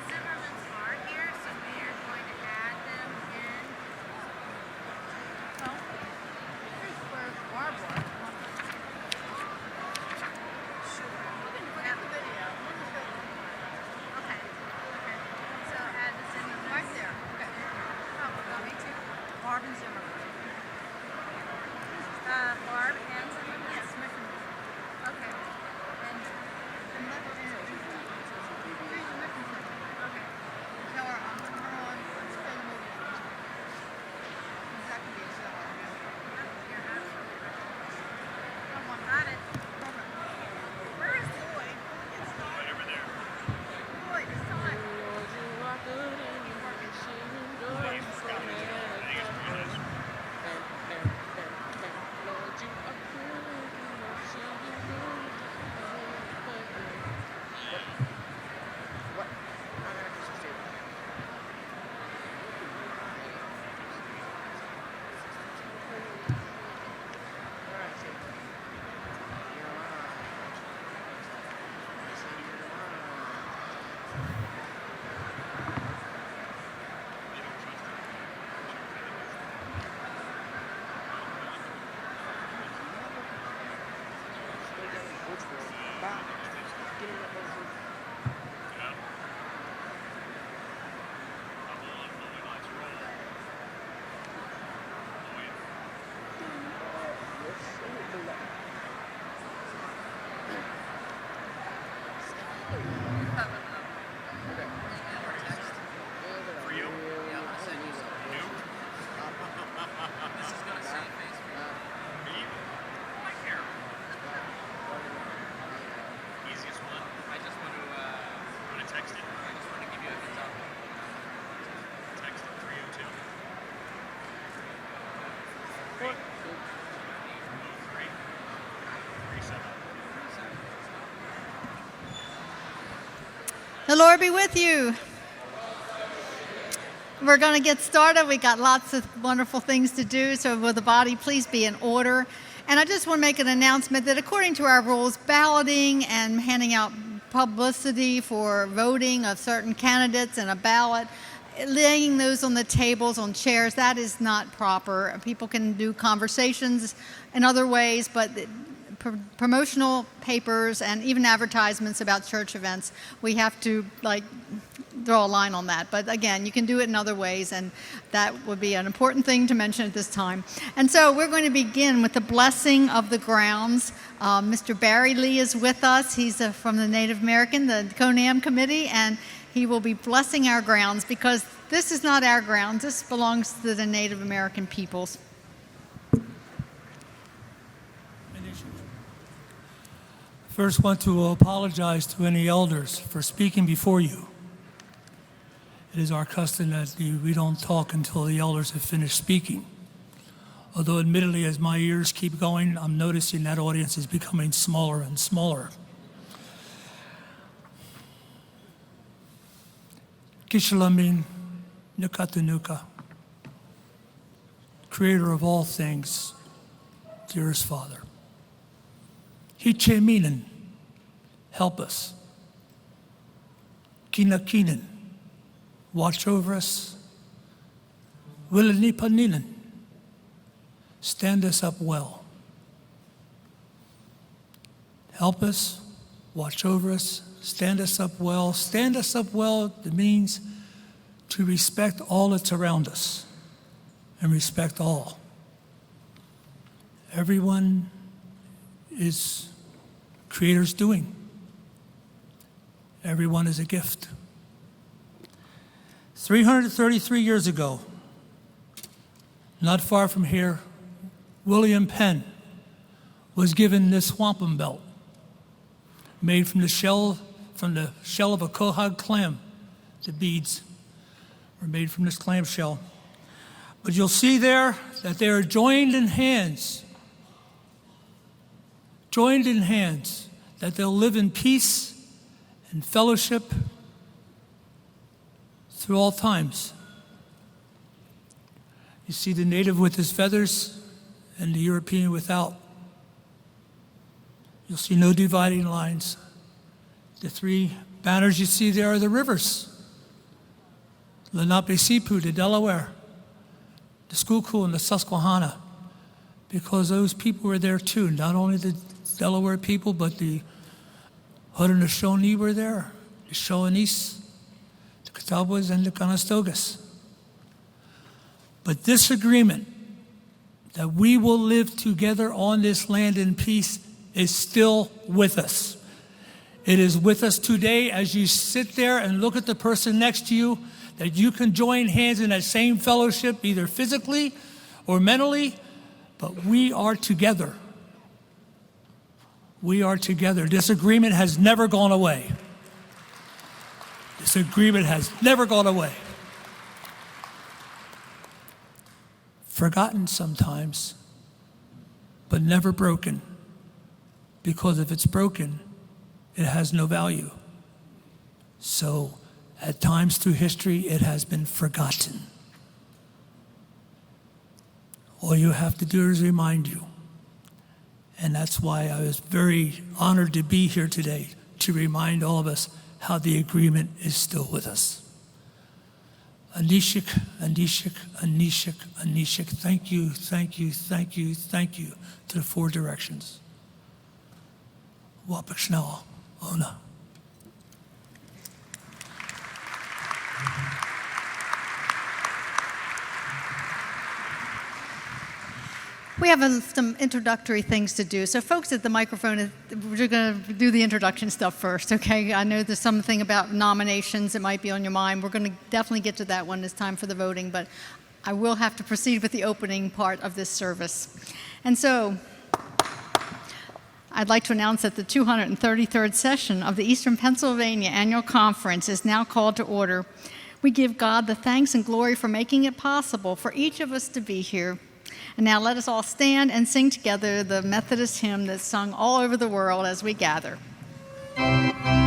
Zimmermans are here, so we are going to add them in. Oh, here's where Barbara. Sure. We can put in the video. Okay. So add the Zimmermans. Right there. Okay. Oh, want me to? Barb and Zimmerman. Barb and Zimmerman? Yes, Zimmerman. Okay. And left and here's the Zimmerman. Okay. Now we're on film movie. That could be a show. You're absolutely right. Someone got it. Where is Lloyd? Right over there. Lloyd, it's time. For you? You? This is gonna save face for you. Me? My hair. Easiest one. I just want to Text it. I just want to give you a heads up. Text it 302. 303 37. The Lord be with you. We're going to get started. We got lots of wonderful things to do, so will the body please be in order. And I just want to make an announcement that according to our rules, balloting and handing out publicity for voting of certain candidates and a ballot, laying those on the tables, on chairs, that is not proper. People can do conversations in other ways, but promotional papers and even advertisements about church events, we have to draw a line on that. But again, you can do it in other ways, and that would be an important thing to mention at this time. And so we're going to begin with the blessing of the grounds. Mr. Barry Lee is with us. He's from the Native American, the CONAM committee, and he will be blessing our grounds because this is not our grounds. This belongs to the Native American peoples. First, want to apologize to any elders for speaking before you. It is our custom that we don't talk until the elders have finished speaking. Although admittedly, as my ears keep going, I'm noticing that audience is becoming smaller and smaller. Kishalamin Nukatanuka, Creator of all things, dearest Father. Hicheminen, help us. Kinakinen, watch over us. Wilanipaninen, stand us up well. Help us, watch over us, stand us up well. Stand us up well, that means to respect all that's around us and respect all. Everyone is Creator's doing. Everyone is a gift. 333 years ago, not far from here, William Penn was given this wampum belt made from the shell of a quahog clam. The beads were made from this clam shell. But you'll see there that they are joined in hands, that they'll live in peace and fellowship through all times. You see the native with his feathers and the European without. You'll see no dividing lines. The three banners you see there are the rivers. Lenape-Seapoo, the Delaware, the Schuylkill, and the Susquehanna, because those people were there too. Not only the Delaware people, but the Haudenosaunee were there, the Shawnees, the Catawbas, and the Conestogas. But this agreement that we will live together on this land in peace is still with us. It is with us today as you sit there and look at the person next to you, that you can join hands in that same fellowship, either physically or mentally, but we are together. We are together. This agreement has never gone away. This agreement has never gone away. Forgotten sometimes, but never broken. Because if it's broken, it has no value. So, at times through history, it has been forgotten. All you have to do is remind you. And that's why I was very honored to be here today, to remind all of us how the agreement is still with us. Anishik, Anishik, Anishik, Anishik. Thank you, thank you, thank you, thank you to the four directions. Wapakshnawa, Ona. We have some introductory things to do. So folks at the microphone, we're going to do the introduction stuff first, okay? I know there's something about nominations that might be on your mind. We're going to definitely get to that when it's time for the voting, but I will have to proceed with the opening part of this service. And so I'd like to announce that the 233rd session of the Eastern Pennsylvania Annual Conference is now called to order. We give God the thanks and glory for making it possible for each of us to be here. And now let us all stand and sing together the Methodist hymn that's sung all over the world as we gather. Amen.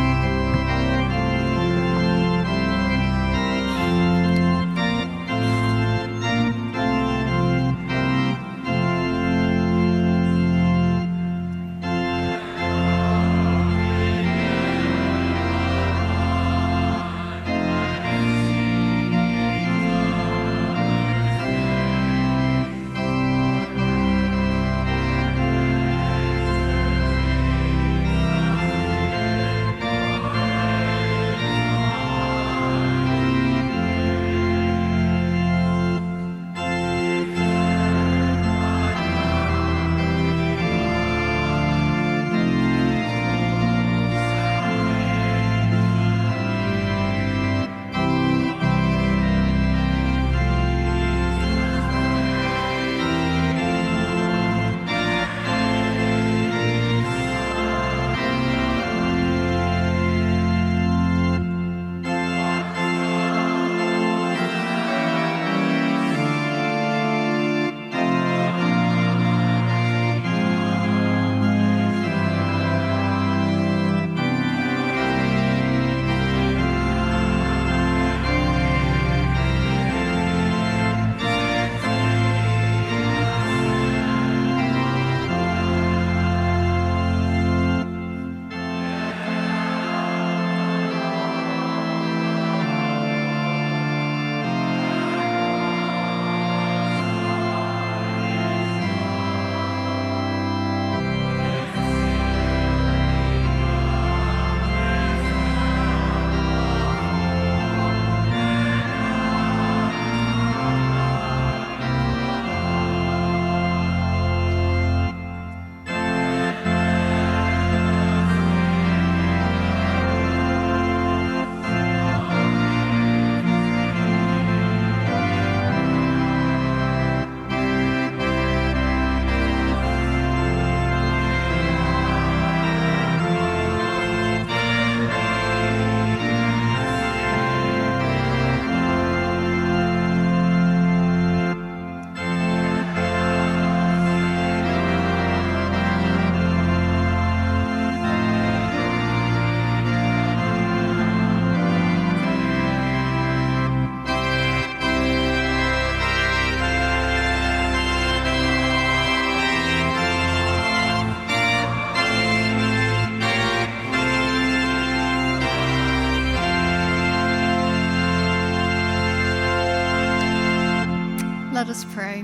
us pray.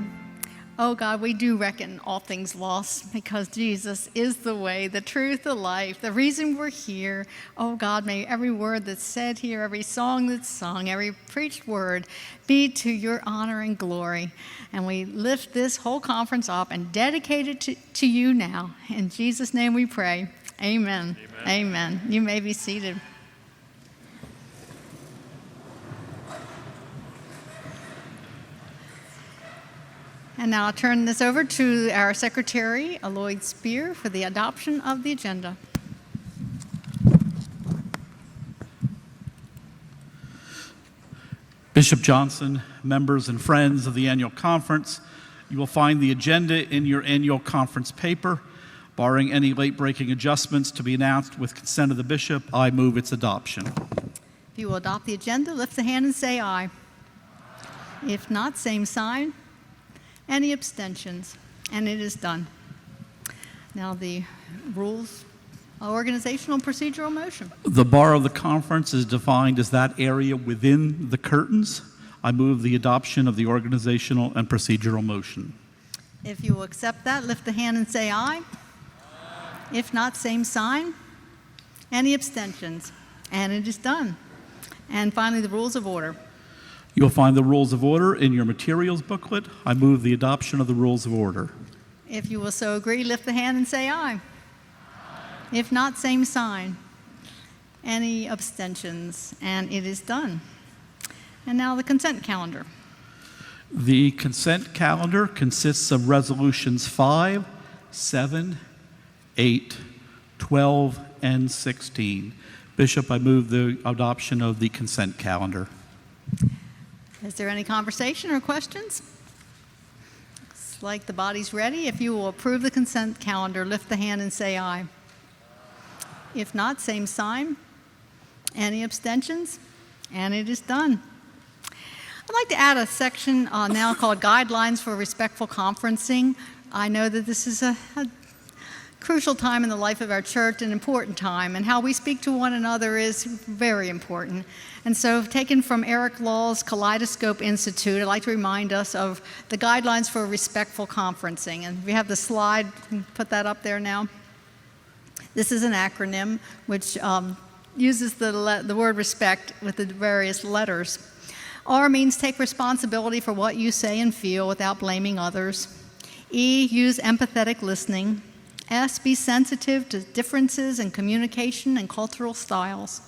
Oh God, we do reckon all things lost because Jesus is the way, the truth, the life, the reason we're here. Oh God, may every word that's said here, every song that's sung, every preached word be to your honor and glory. And we lift this whole conference up and dedicate it to you now. In Jesus' name we pray. Amen. Amen. Amen. You may be seated. And now I'll turn this over to our secretary, Lloyd Spear, for the adoption of the agenda. Bishop Johnson, members and friends of the annual conference, you will find the agenda in your annual conference paper. Barring any late-breaking adjustments to be announced with consent of the bishop, I move its adoption. If you will adopt the agenda, lift the hand and say aye. If not, same sign. Any abstentions? And it is done. Now the rules, organizational procedural motion. The bar of the conference is defined as that area within the curtains. I move the adoption of the organizational and procedural motion. If you will accept that, lift the hand and say aye. If not, same sign. Any abstentions? And it is done. And finally, the rules of order. You'll find the rules of order in your materials booklet. I move the adoption of the rules of order. If you will so agree, lift the hand and say aye. If not, same sign. Any abstentions? And it is done. And now the consent calendar. The consent calendar consists of resolutions 5, 7, 8, 12, and 16. Bishop, I move the adoption of the consent calendar. Is there any conversation or questions? Looks like the body's ready. If you will approve the consent calendar, lift the hand and say aye. If not, same sign. Any abstentions? And it is done. I'd like to add a section now called Guidelines for Respectful Conferencing. I know that this is a crucial time in the life of our church, an important time, and how we speak to one another is very important. And so, taken from Eric Law's Kaleidoscope Institute, I'd like to remind us of the guidelines for respectful conferencing. And we have the slide, put that up there now. This is an acronym which uses the word respect with the various letters. R means take responsibility for what you say and feel without blaming others. E, use empathetic listening. S, be sensitive to differences in communication and cultural styles.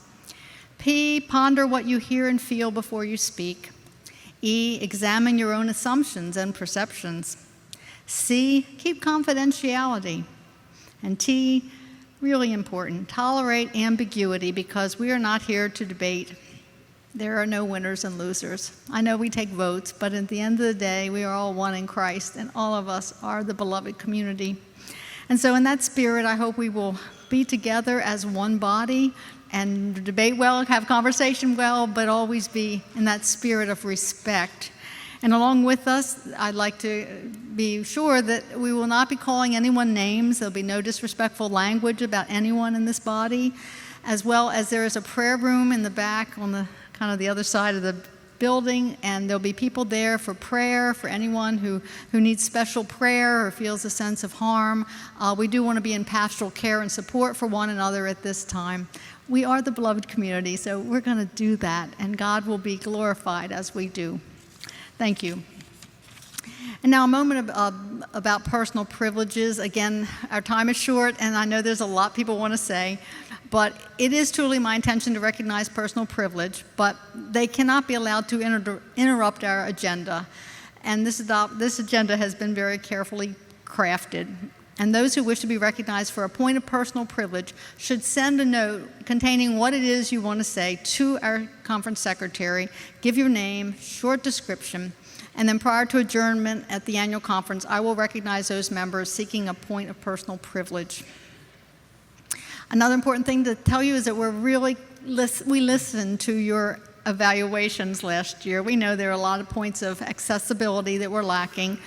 P, ponder what you hear and feel before you speak. E, examine your own assumptions and perceptions. C, keep confidentiality. And T, really important, tolerate ambiguity because we are not here to debate. There are no winners and losers. I know we take votes, but at the end of the day, we are all one in Christ, and all of us are the beloved community. And so in that spirit, I hope we will be together as one body and debate well, have conversation well, but always be in that spirit of respect. And along with us, I'd like to be sure that we will not be calling anyone names. There'll be no disrespectful language about anyone in this body, as well as there is a prayer room in the back on the kind of the other side of the building, and there'll be people there for prayer for anyone who needs special prayer or feels a sense of harm. We do want to be in pastoral care and support for one another at this time. We are the beloved community, so we're going to do that, and God will be glorified as we do. Thank you. And now a moment about personal privileges. Again, our time is short, and I know there's a lot people want to say, but it is truly my intention to recognize personal privilege, but they cannot be allowed to interrupt our agenda. And this agenda has been very carefully crafted. And those who wish to be recognized for a point of personal privilege should send a note containing what it is you want to say to our conference secretary, give your name, short description, and then prior to adjournment at the annual conference, I will recognize those members seeking a point of personal privilege. Another important thing to tell you is that we listened to your evaluations last year. We know there are a lot of points of accessibility that we're lacking.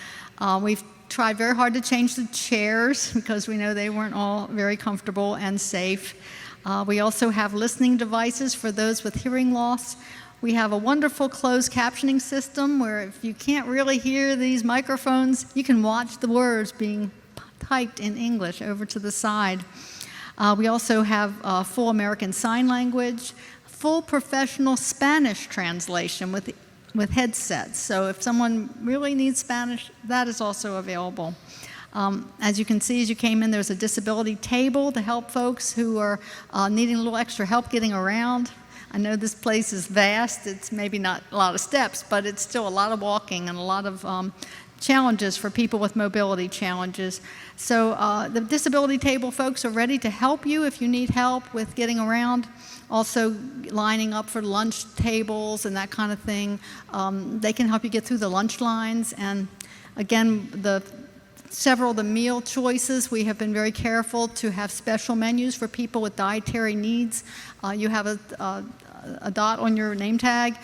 We've tried very hard to change the chairs because we know they weren't all very comfortable and safe. We also have listening devices for those with hearing loss. We have a wonderful closed captioning system where if you can't really hear these microphones, you can watch the words being typed in English over to the side. We also have full American Sign Language, full professional Spanish translation with headsets. So if someone really needs Spanish, that is also available. As you can see, as you came in, there's a disability table to help folks who are needing a little extra help getting around. I know this place is vast. It's maybe not a lot of steps, but it's still a lot of walking and a lot of challenges for people with mobility challenges. So the disability table folks are ready to help you if you need help with getting around. Also lining up for lunch tables and that kind of thing. They can help you get through the lunch lines. And again, several of the meal choices, we have been very careful to have special menus for people with dietary needs. You have a dot on your name tag.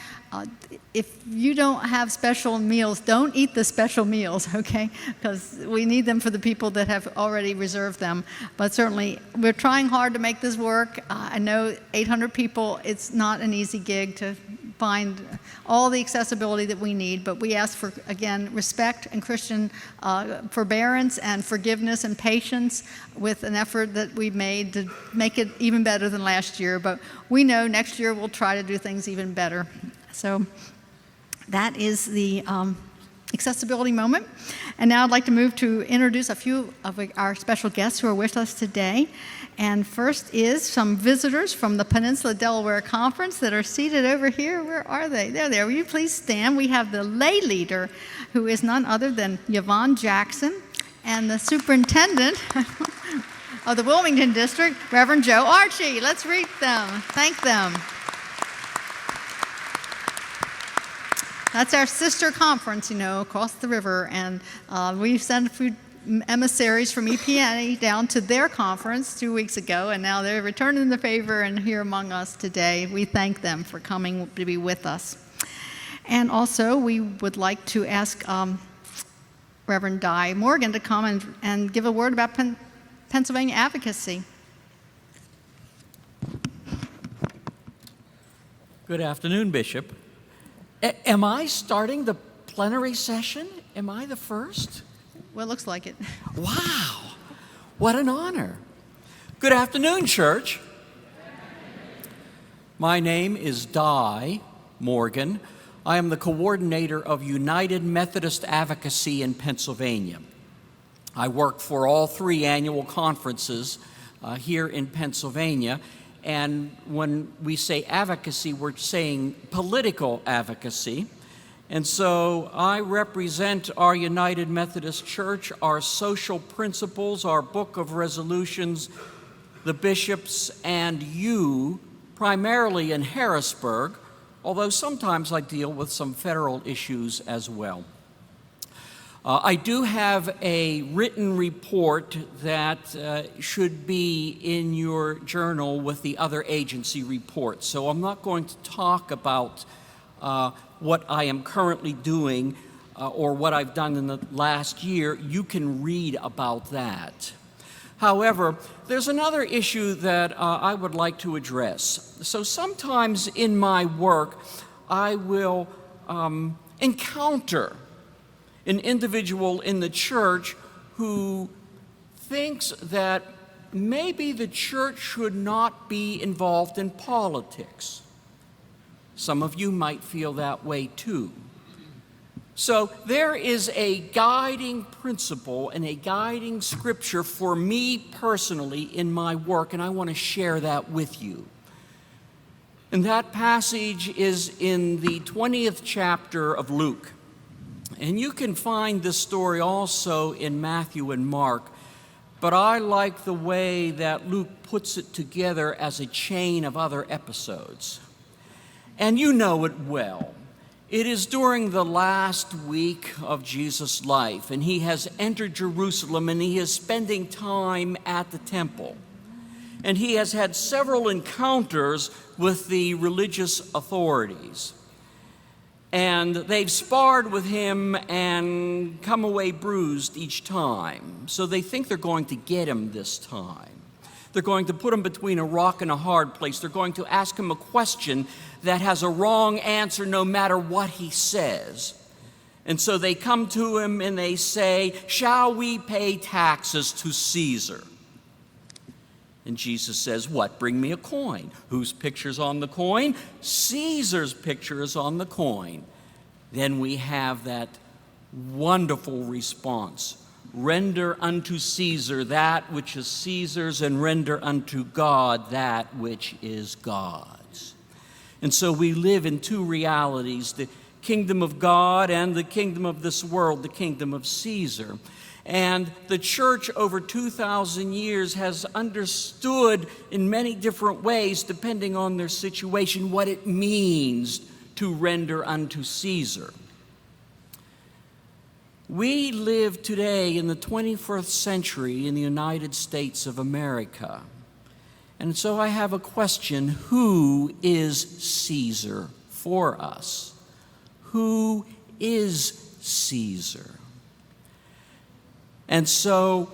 If you don't have special meals, don't eat the special meals, okay? Because we need them for the people that have already reserved them. But certainly, we're trying hard to make this work. I know 800 people, it's not an easy gig to find all the accessibility that we need, but we ask for, again, respect and Christian forbearance and forgiveness and patience with an effort that we've made to make it even better than last year. But we know next year we'll try to do things even better. So that is the accessibility moment. And now I'd like to move to introduce a few of our special guests who are with us today. And first is some visitors from the Peninsula Delaware Conference that are seated over here. Where are they? They're there. Will you please stand? We have the lay leader, who is none other than Yvonne Jackson, and the superintendent of the Wilmington District, Reverend Joe Archie. Let's greet them. Thank them. That's our sister conference, across the river, and we sent a few emissaries from EPA down to their conference 2 weeks ago, and now they're returning the favor and here among us today. We thank them for coming to be with us. And also, we would like to ask Reverend Di Morgan to come and give a word about Pennsylvania Advocacy. Good afternoon, Bishop. Am I starting the plenary session? Am I the first? Well, it looks like it. Wow, what an honor. Good afternoon, church. My name is Di Morgan. I am the coordinator of United Methodist Advocacy in Pennsylvania. I work for all 3 annual conferences here in Pennsylvania. And when we say advocacy, we're saying political advocacy. And so I represent our United Methodist Church, our social principles, our book of resolutions, the bishops, and you, primarily in Harrisburg, although sometimes I deal with some federal issues as well. I do have a written report that should be in your journal with the other agency reports. So I'm not going to talk about what I am currently doing or what I've done in the last year. You can read about that. However, there's another issue that I would like to address. So sometimes in my work, I will encounter an individual in the church who thinks that maybe the church should not be involved in politics. Some of you might feel that way too. So there is a guiding principle and a guiding scripture for me personally in my work, and I want to share that with you. And that passage is in the 20th chapter of Luke. And you can find this story also in Matthew and Mark, but I like the way that Luke puts it together as a chain of other episodes. And you know it well. It is during the last week of Jesus' life, and he has entered Jerusalem, and he is spending time at the temple. And he has had several encounters with the religious authorities. And they've sparred with him and come away bruised each time. So they think they're going to get him this time. They're going to put him between a rock and a hard place. They're going to ask him a question that has a wrong answer no matter what he says. And so they come to him and they say, "Shall we pay taxes to Caesar?" And Jesus says, "What? Bring me a coin." Whose picture's on the coin? Caesar's picture is on the coin. Then we have that wonderful response. "Render unto Caesar that which is Caesar's, and render unto God that which is God's." And so we live in two realities, the kingdom of God and the kingdom of this world, the kingdom of Caesar. And the church over 2,000 years has understood in many different ways, depending on their situation, what it means to render unto Caesar. We live today in the 21st century in the United States of America. And so I have a question: who is Caesar for us? Who is Caesar? And so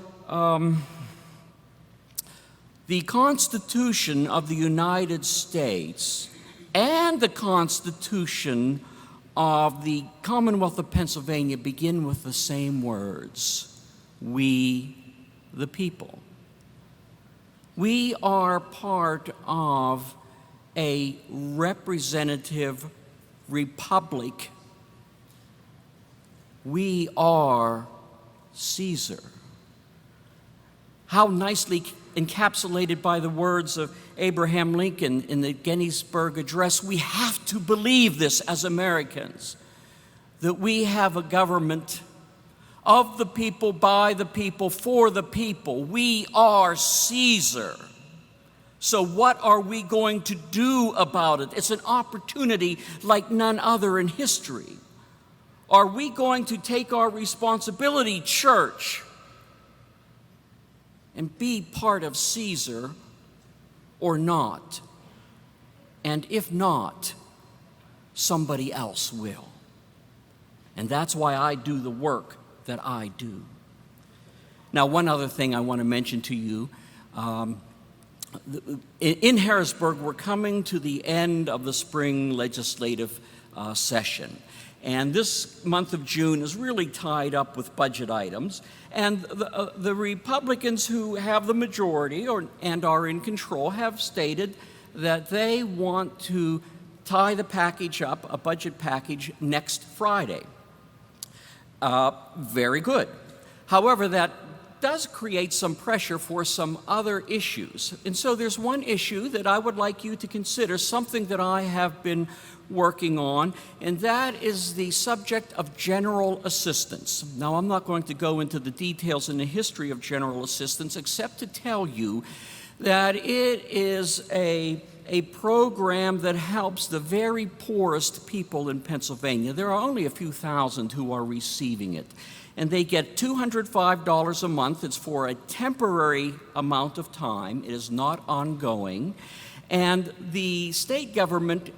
the Constitution of the United States and the Constitution of the Commonwealth of Pennsylvania begin with the same words: we the people. We are part of a representative republic. We are Caesar. How nicely encapsulated by the words of Abraham Lincoln in the Gettysburg Address. We have to believe this as Americans, that we have a government of the people, by the people, for the people. We are Caesar. So what are we going to do about it? It's an opportunity like none other in history. Are we going to take our responsibility, church, and be part of Caesar or not? And if not, somebody else will. And that's why I do the work that I do. Now, one other thing I want to mention to you. In Harrisburg, we're coming to the end of the spring legislative session. And this month of June is really tied up with budget items. And the Republicans who have the majority and are in control have stated that they want to tie the package up, a budget package, next Friday. Very good. However, that does create some pressure for some other issues. And so there's one issue that I would like you to consider, something that I have been working on, and that is the subject of general assistance. Now, I'm not going to go into the details in the history of general assistance, except to tell you that it is a program that helps the very poorest people in Pennsylvania. There are only a few thousand who are receiving it. And they get $205 a month. It's for a temporary amount of time. It is not ongoing. And the state government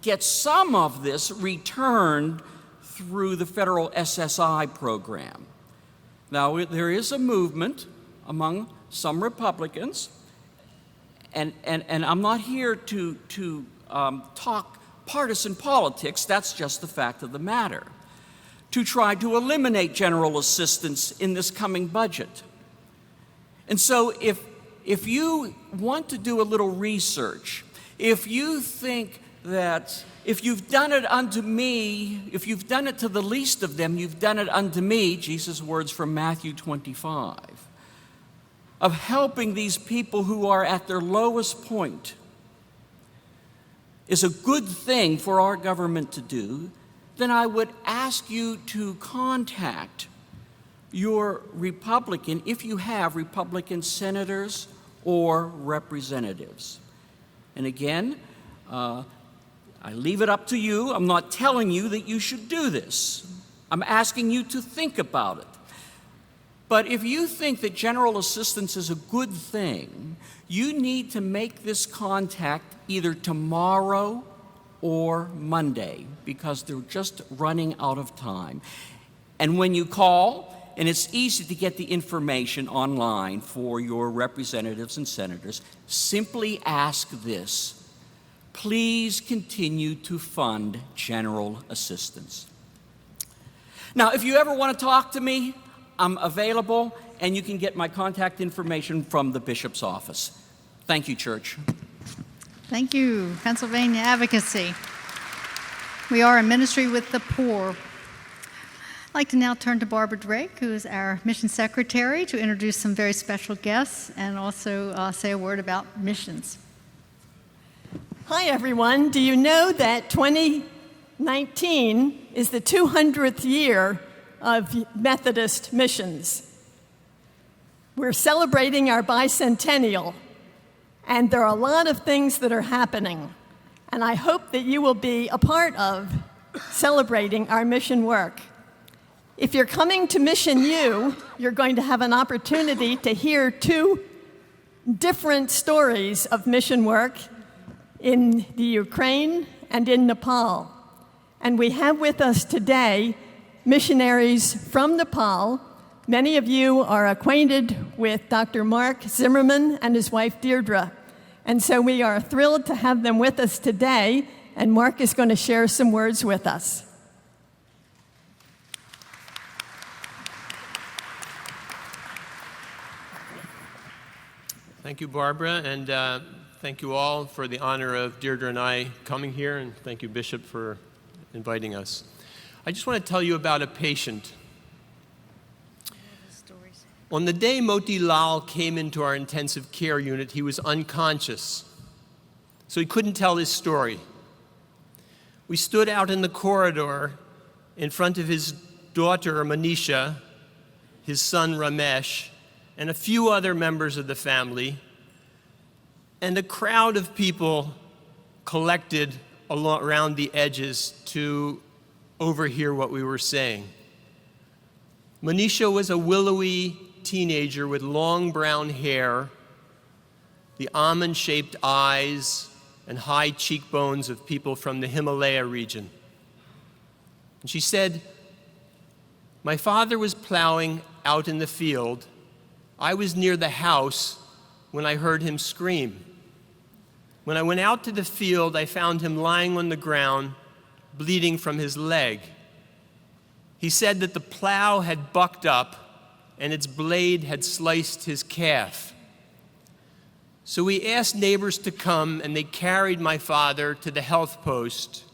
gets some of this returned through the federal SSI program. Now, there is a movement among some Republicans, and I'm not here to talk partisan politics. That's just the fact of the matter, to try to eliminate general assistance in this coming budget. And so if you want to do a little research, if you think that if you've done it unto me, if you've done it to the least of them, you've done it unto me, Jesus' words from Matthew 25, of helping these people who are at their lowest point, is a good thing for our government to do, then I would ask you to contact your Republican, if you have Republican senators or representatives. And again, I leave it up to you. I'm not telling you that you should do this. I'm asking you to think about it. But if you think that general assistance is a good thing, you need to make this contact either tomorrow or Monday, because they're just running out of time. And when you call and it's easy to get the information online for your representatives and senators. Simply ask this: please continue to fund general assistance. Now, if you ever want to talk to me, I'm available, and you can get my contact information from the bishop's office. Thank you, church. Thank you, Pennsylvania Advocacy. We are a ministry with the poor. I'd like to now turn to Barbara Drake, who is our mission secretary, to introduce some very special guests and also say a word about missions. Hi, everyone. Do you know that 2019 is the 200th year of Methodist missions? We're celebrating our bicentennial, and there are a lot of things that are happening, and I hope that you will be a part of celebrating our mission work. If you're coming to Mission U, you're going to have an opportunity to hear two different stories of mission work in the Ukraine and in Nepal. And we have with us today missionaries from Nepal. Many of you are acquainted with Dr. Mark Zimmerman and his wife Deirdre. And so we are thrilled to have them with us today, and Mark is going to share some words with us. Thank you, Barbara, and thank you all for the honor of Deirdre and I coming here, and thank you, Bishop, for inviting us. I just want to tell you about a patient. On the day Moti Lal came into our intensive care unit, he was unconscious, so he couldn't tell his story. We stood out in the corridor in front of his daughter, Manisha, his son, Ramesh, and a few other members of the family, and a crowd of people collected around the edges to overhear what we were saying. Manisha was a willowy teenager with long brown hair, the almond-shaped eyes, and high cheekbones of people from the Himalaya region. And she said, "My father was plowing out in the field. I was near the house when I heard him scream. When I went out to the field, I found him lying on the ground, bleeding from his leg. He said that the plow had bucked up and its blade had sliced his calf. So we asked neighbors to come, and they carried my father to the health post,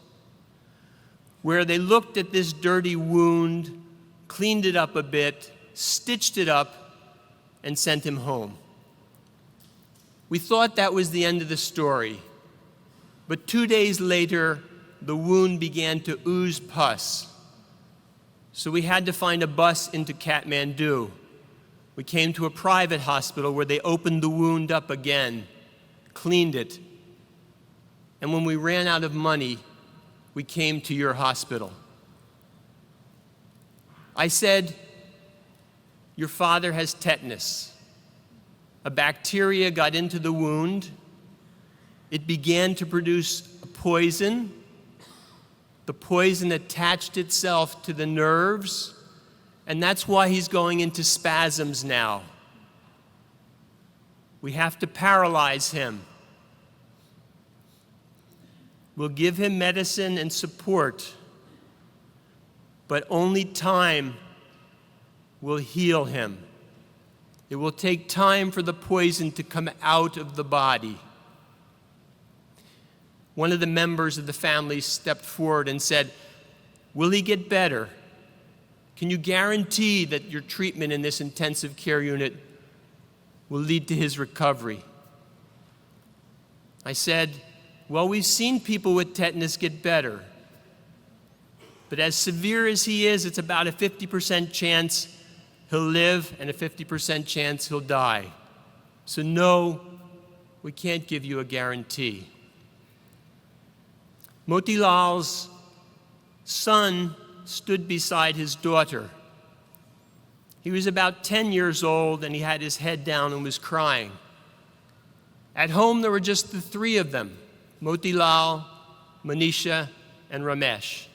where they looked at this dirty wound, cleaned it up a bit, stitched it up, and sent him home. We thought that was the end of the story, but 2 days later, the wound began to ooze pus. So we had to find a bus into Kathmandu. We came to a private hospital where they opened the wound up again, cleaned it, and when we ran out of money, we came to your hospital. I said, 'Your father has tetanus. A bacteria got into the wound. It began to produce a poison. The poison attached itself to the nerves, and that's why he's going into spasms now. We have to paralyze him. We'll give him medicine and support, but only time will heal him. It will take time for the poison to come out of the body.' One of the members of the family stepped forward and said, 'Will he get better? Can you guarantee that your treatment in this intensive care unit will lead to his recovery?' I said, 'Well, we've seen people with tetanus get better. But as severe as he is, it's about a 50% chance he'll live and a 50% chance he'll die. So no, we can't give you a guarantee.' Motilal's son stood beside his daughter. He was about 10 years old, and he had his head down and was crying. At home, there were just the three of them, Motilal, Manisha, and Ramesh.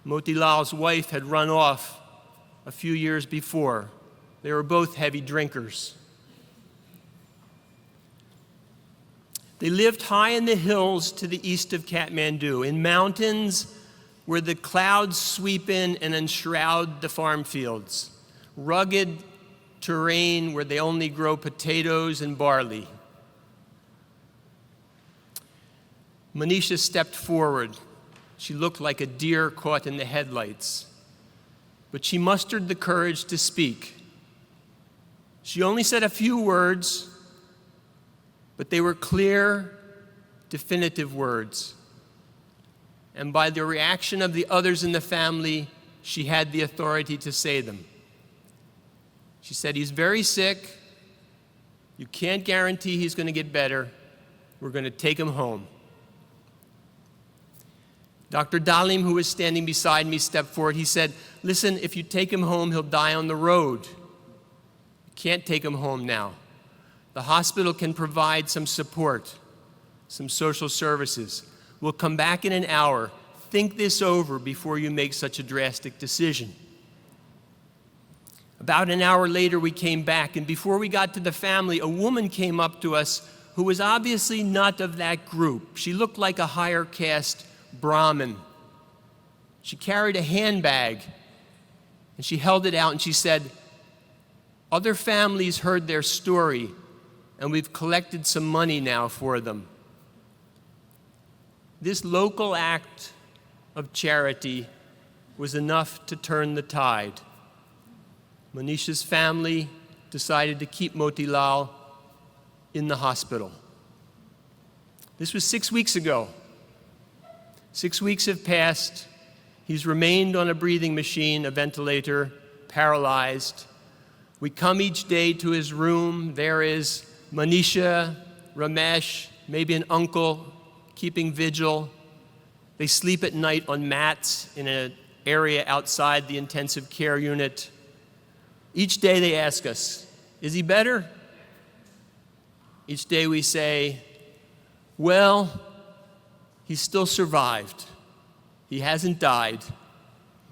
Motilal's wife had run off a few years before. They were both heavy drinkers. They lived high in the hills to the east of Kathmandu, in mountains where the clouds sweep in and enshroud the farm fields, rugged terrain where they only grow potatoes and barley. Manisha stepped forward. She looked like a deer caught in the headlights, but she mustered the courage to speak. She only said a few words, but they were clear, definitive words. And by the reaction of the others in the family, she had the authority to say them. She said, "He's very sick. You can't guarantee he's going to get better. We're going to take him home." Dr. Dalim, who was standing beside me, stepped forward. He said, "Listen, if you take him home, he'll die on the road. You can't take him home now. The hospital can provide some support, some social services. We'll come back in an hour. Think this over before you make such a drastic decision." About an hour later, we came back, and before we got to the family, a woman came up to us who was obviously not of that group. She looked like a higher caste Brahmin. She carried a handbag, and she held it out, and she said, "Other families heard their story, and we've collected some money now for them." This local act of charity was enough to turn the tide. Manisha's family decided to keep Motilal in the hospital. This was 6 weeks ago. 6 weeks have passed. He's remained on a breathing machine, a ventilator, paralyzed. We come each day to his room. There is Manisha, Ramesh, maybe an uncle keeping vigil. They sleep at night on mats in an area outside the intensive care unit. Each day they ask us, "Is he better?" Each day we say, "Well, he still survived. He hasn't died.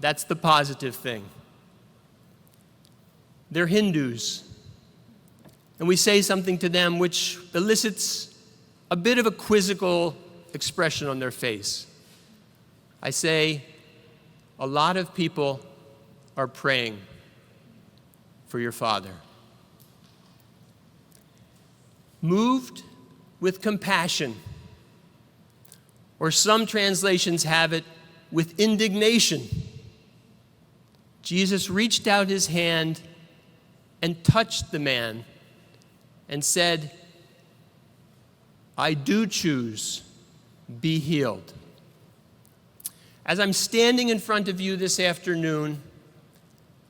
That's the positive thing." They're Hindus, and we say something to them which elicits a bit of a quizzical expression on their face. I say, "A lot of people are praying for your father." Moved with compassion, or some translations have it, with indignation, Jesus reached out his hand and touched the man and said, "I do choose, be healed." As I'm standing in front of you this afternoon,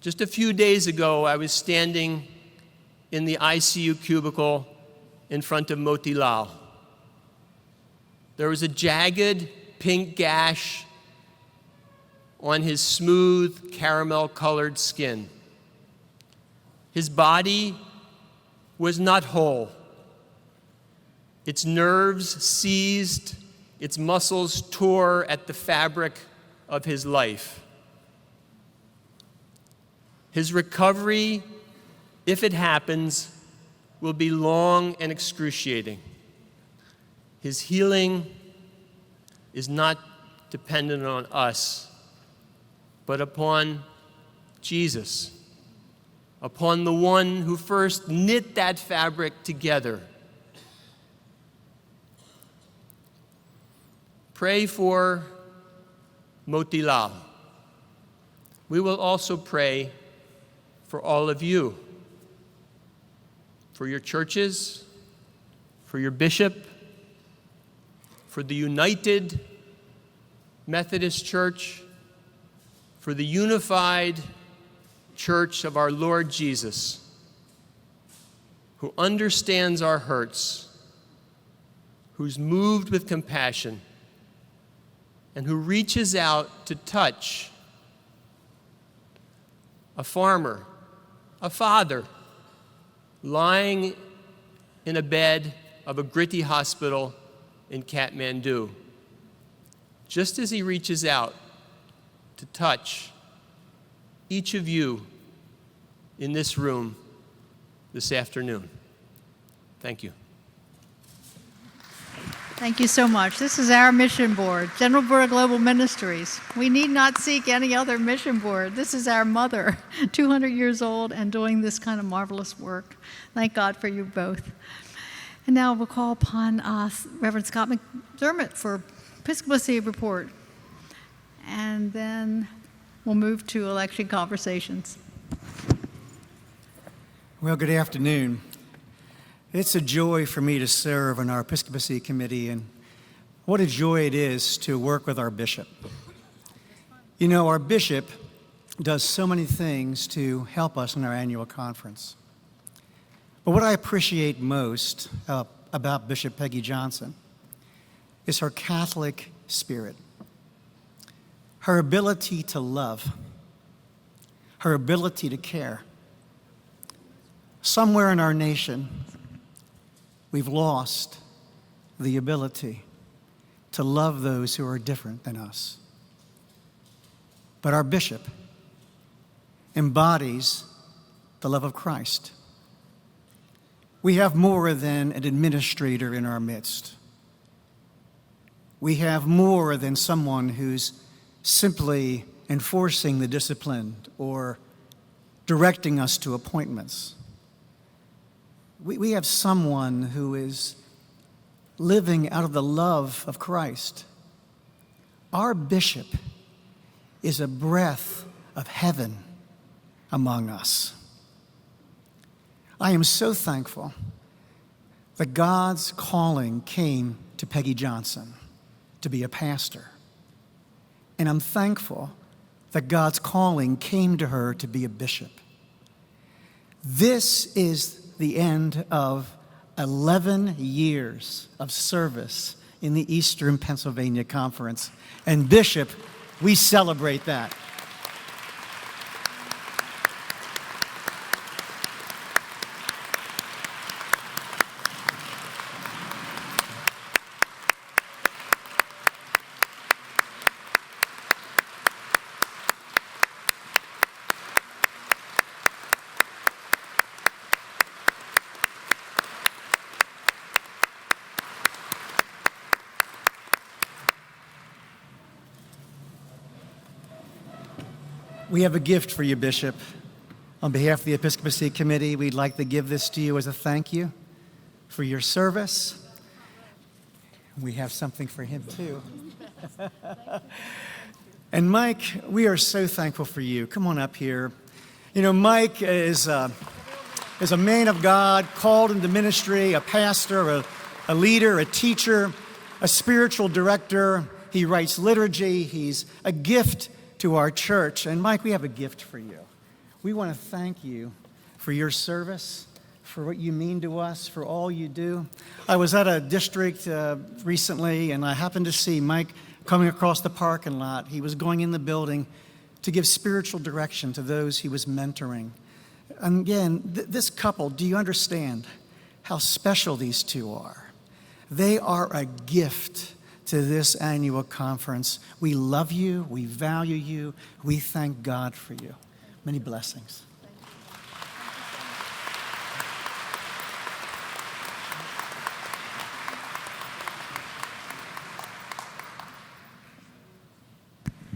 just a few days ago, I was standing in the ICU cubicle in front of Motilal. There was a jagged pink gash on his smooth caramel-colored skin. His body was not whole. Its nerves seized, its muscles tore at the fabric of his life. His recovery, if it happens, will be long and excruciating. His healing is not dependent on us, but upon Jesus, upon the one who first knit that fabric together. Pray for Motilal. We will also pray for all of you, for your churches, for your bishop, for the United Methodist Church, for the unified Church of our Lord Jesus, who understands our hurts, who's moved with compassion, and who reaches out to touch a farmer, a father, lying in a bed of a gritty hospital in Kathmandu, just as he reaches out to touch each of you in this room this afternoon. Thank you. Thank you so much. This is our mission board, General Board of Global Ministries. We need not seek any other mission board. This is our mother, 200 years old and doing this kind of marvelous work. Thank God for you both. And now we'll call upon Reverend Scott McDermott for Episcopacy report. And then we'll move to election conversations. Well, good afternoon. It's a joy for me to serve on our Episcopacy Committee, and what a joy it is to work with our bishop. You know, our bishop does so many things to help us in our annual conference. But what I appreciate most about Bishop Peggy Johnson is her Catholic spirit, her ability to love, her ability to care. Somewhere in our nation, we've lost the ability to love those who are different than us. But our bishop embodies the love of Christ. We have more than an administrator in our midst. We have more than someone who's simply enforcing the discipline or directing us to appointments. We have someone who is living out of the love of Christ. Our bishop is a breath of heaven among us. I am so thankful that God's calling came to Peggy Johnson to be a pastor. And I'm thankful that God's calling came to her to be a bishop. This is the end of 11 years of service in the Eastern Pennsylvania Conference. And Bishop, we celebrate that. We have a gift for you, Bishop. On behalf of the Episcopacy Committee, we'd like to give this to you as a thank you for your service. We have something for him, too. And Mike, we are so thankful for you. Come on up here. You know, Mike is a man of God, called into ministry, a pastor, a leader, a teacher, a spiritual director. He writes liturgy. He's a gift to our church. And Mike, we have a gift for you. We want to thank you for your service, for what you mean to us, for all you do. I was at a district recently, and I happened to see Mike coming across the parking lot. He was going in the building to give spiritual direction to those he was mentoring. And again, this couple, do you understand how special these two are? They are a gift to this annual conference. We love you. We value you. We thank God for you. Many blessings.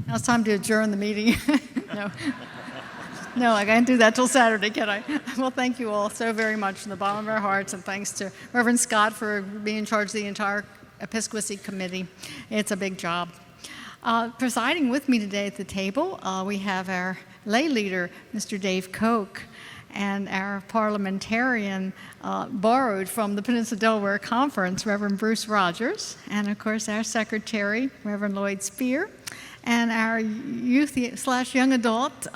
Now it's time to adjourn the meeting. No, I can't do that till Saturday, can I? Well, thank you all so very much from the bottom of our hearts, and thanks to Reverend Scott for being in charge of the entire Episcopacy Committee. It's a big job. Presiding with me today at the table, we have our lay leader, Mr. Dave Koch, and our parliamentarian borrowed from the Peninsula Delaware Conference, Reverend Bruce Rogers, and of course our secretary, Reverend Lloyd Spear, and our youth/young adult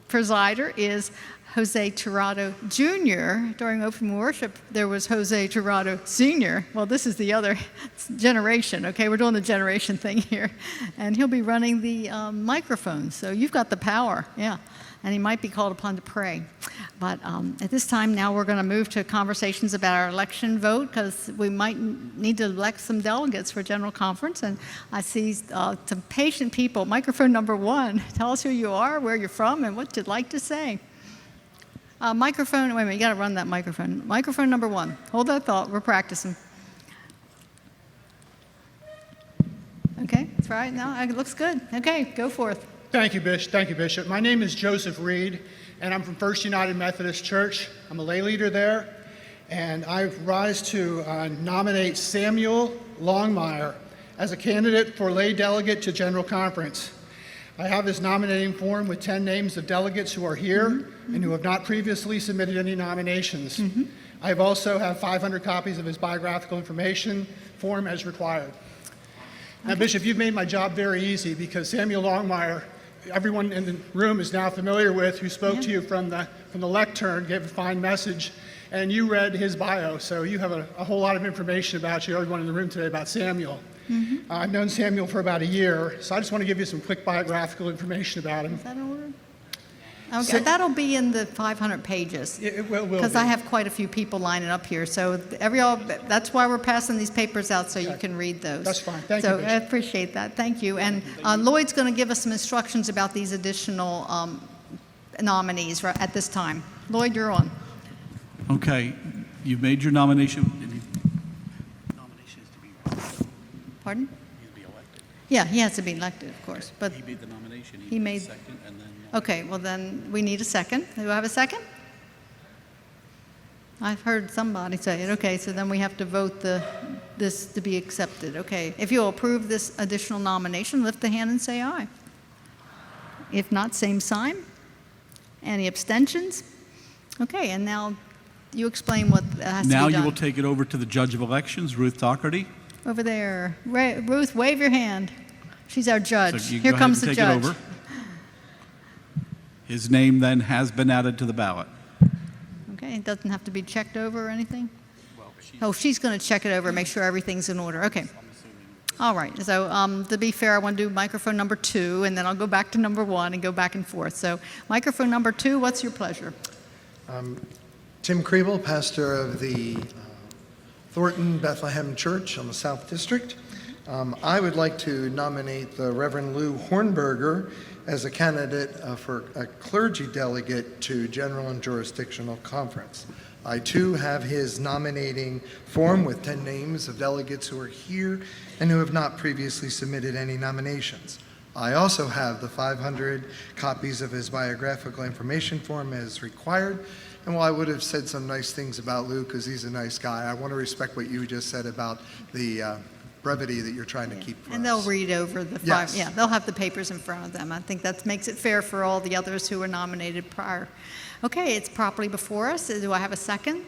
presider is Jose Tirado Jr. During open worship, there was Jose Tirado Sr. Well, this is the other generation, okay? We're doing the generation thing here. And he'll be running the microphone, so you've got the power, yeah. And he might be called upon to pray. But at this time now we're going to move to conversations about our election vote, because we might need to elect some delegates for General Conference. And I see some patient people. Microphone number 1, tell us who you are, where you're from, and what you'd like to say. Microphone, wait a minute, you got to run that microphone. Microphone number 1. Hold that thought, we're practicing. Okay, that's right now, it looks good. Okay, go forth. Thank you, Bishop. Thank you, Bishop. My name is Joseph Reed, and I'm from First United Methodist Church. I'm a lay leader there, and I rise to nominate Samuel Longmire as a candidate for lay delegate to General Conference. I have his nominating form with 10 names of delegates who are here and who have not previously submitted any nominations. I also have 500 copies of his biographical information form as required. Now, Bishop, you've made my job very easy, because Samuel Longmire, everyone in the room is now familiar with, who spoke to you from the lectern, gave a fine message, and you read his bio, so you have a whole lot of information about you, everyone in the room today, about Samuel. I've known Samuel for about a year, so I just want to give you some quick biographical information about him. Is that in order? Okay, that'll be in the 500 pages. It will Because be. I have quite a few people lining up here, so that's why we're passing these papers out, so you can read those. That's fine. Thank you, So Bishop. I appreciate that. Thank you. And Lloyd's going to give us some instructions about these additional nominees at this time. Lloyd, you're on. Okay, you've made your nomination. Pardon? Yeah, he has to be elected, of course. But He made the nomination. He made- second, and then. okay, well then we need a second. Do I have a second? I've heard somebody say it. Okay, so then we have to vote this to be accepted. Okay, if you'll approve this additional nomination, lift the hand and say aye. If not, same sign. Any abstentions? Okay, and now you explain what has to Now be done. you will take it over to the Judge of Elections, Ruth Doherty. Over there. Ruth, wave your hand. She's our judge. So you Here go comes ahead the and take judge. it over. His name then has been added to the ballot. Okay, it doesn't have to be checked over or anything? Oh, she's going to check it over, make sure everything's in order. Okay. All right. So to be fair, I want to do microphone number 2, and then I'll go back to number 1 and go back and forth. So microphone number 2, what's your pleasure? Tim Kriebel, pastor of the Thornton Bethlehem Church on the South District. I would like to nominate the Reverend Lou Hornberger as a candidate for a clergy delegate to General and Jurisdictional Conference. I too have his nominating form with 10 names of delegates who are here and who have not previously submitted any nominations. I also have the 500 copies of his biographical information form as required. And while I would have said some nice things about Lou, because he's a nice guy, I want to respect what you just said about the brevity that you're trying to keep for And us. they'll read over the Yes. yeah, they'll have the papers in front of them. I think that makes it fair for all the others who were nominated prior. Okay, it's properly before us. Do I have a second?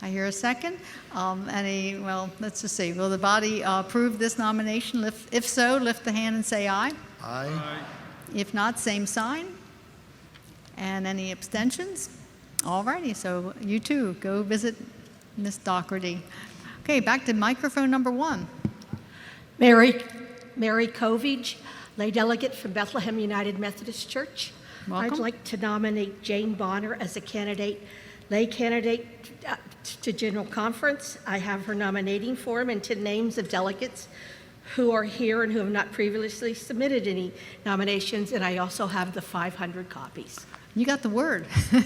I hear a second. Well, let's just see. Will the body approve this nomination? If so, lift the hand and say aye. Aye. If not, same sign. And any abstentions? All righty, so you too, go visit Miss Doherty. Okay, back to microphone number 1. Mary Covage, lay delegate from Bethlehem United Methodist Church. Welcome. I'd like to nominate Jane Bonner as a lay candidate to General Conference. I have her nominating form and 10 names of delegates who are here and who have not previously submitted any nominations, and I also have the 500 copies. You got the word.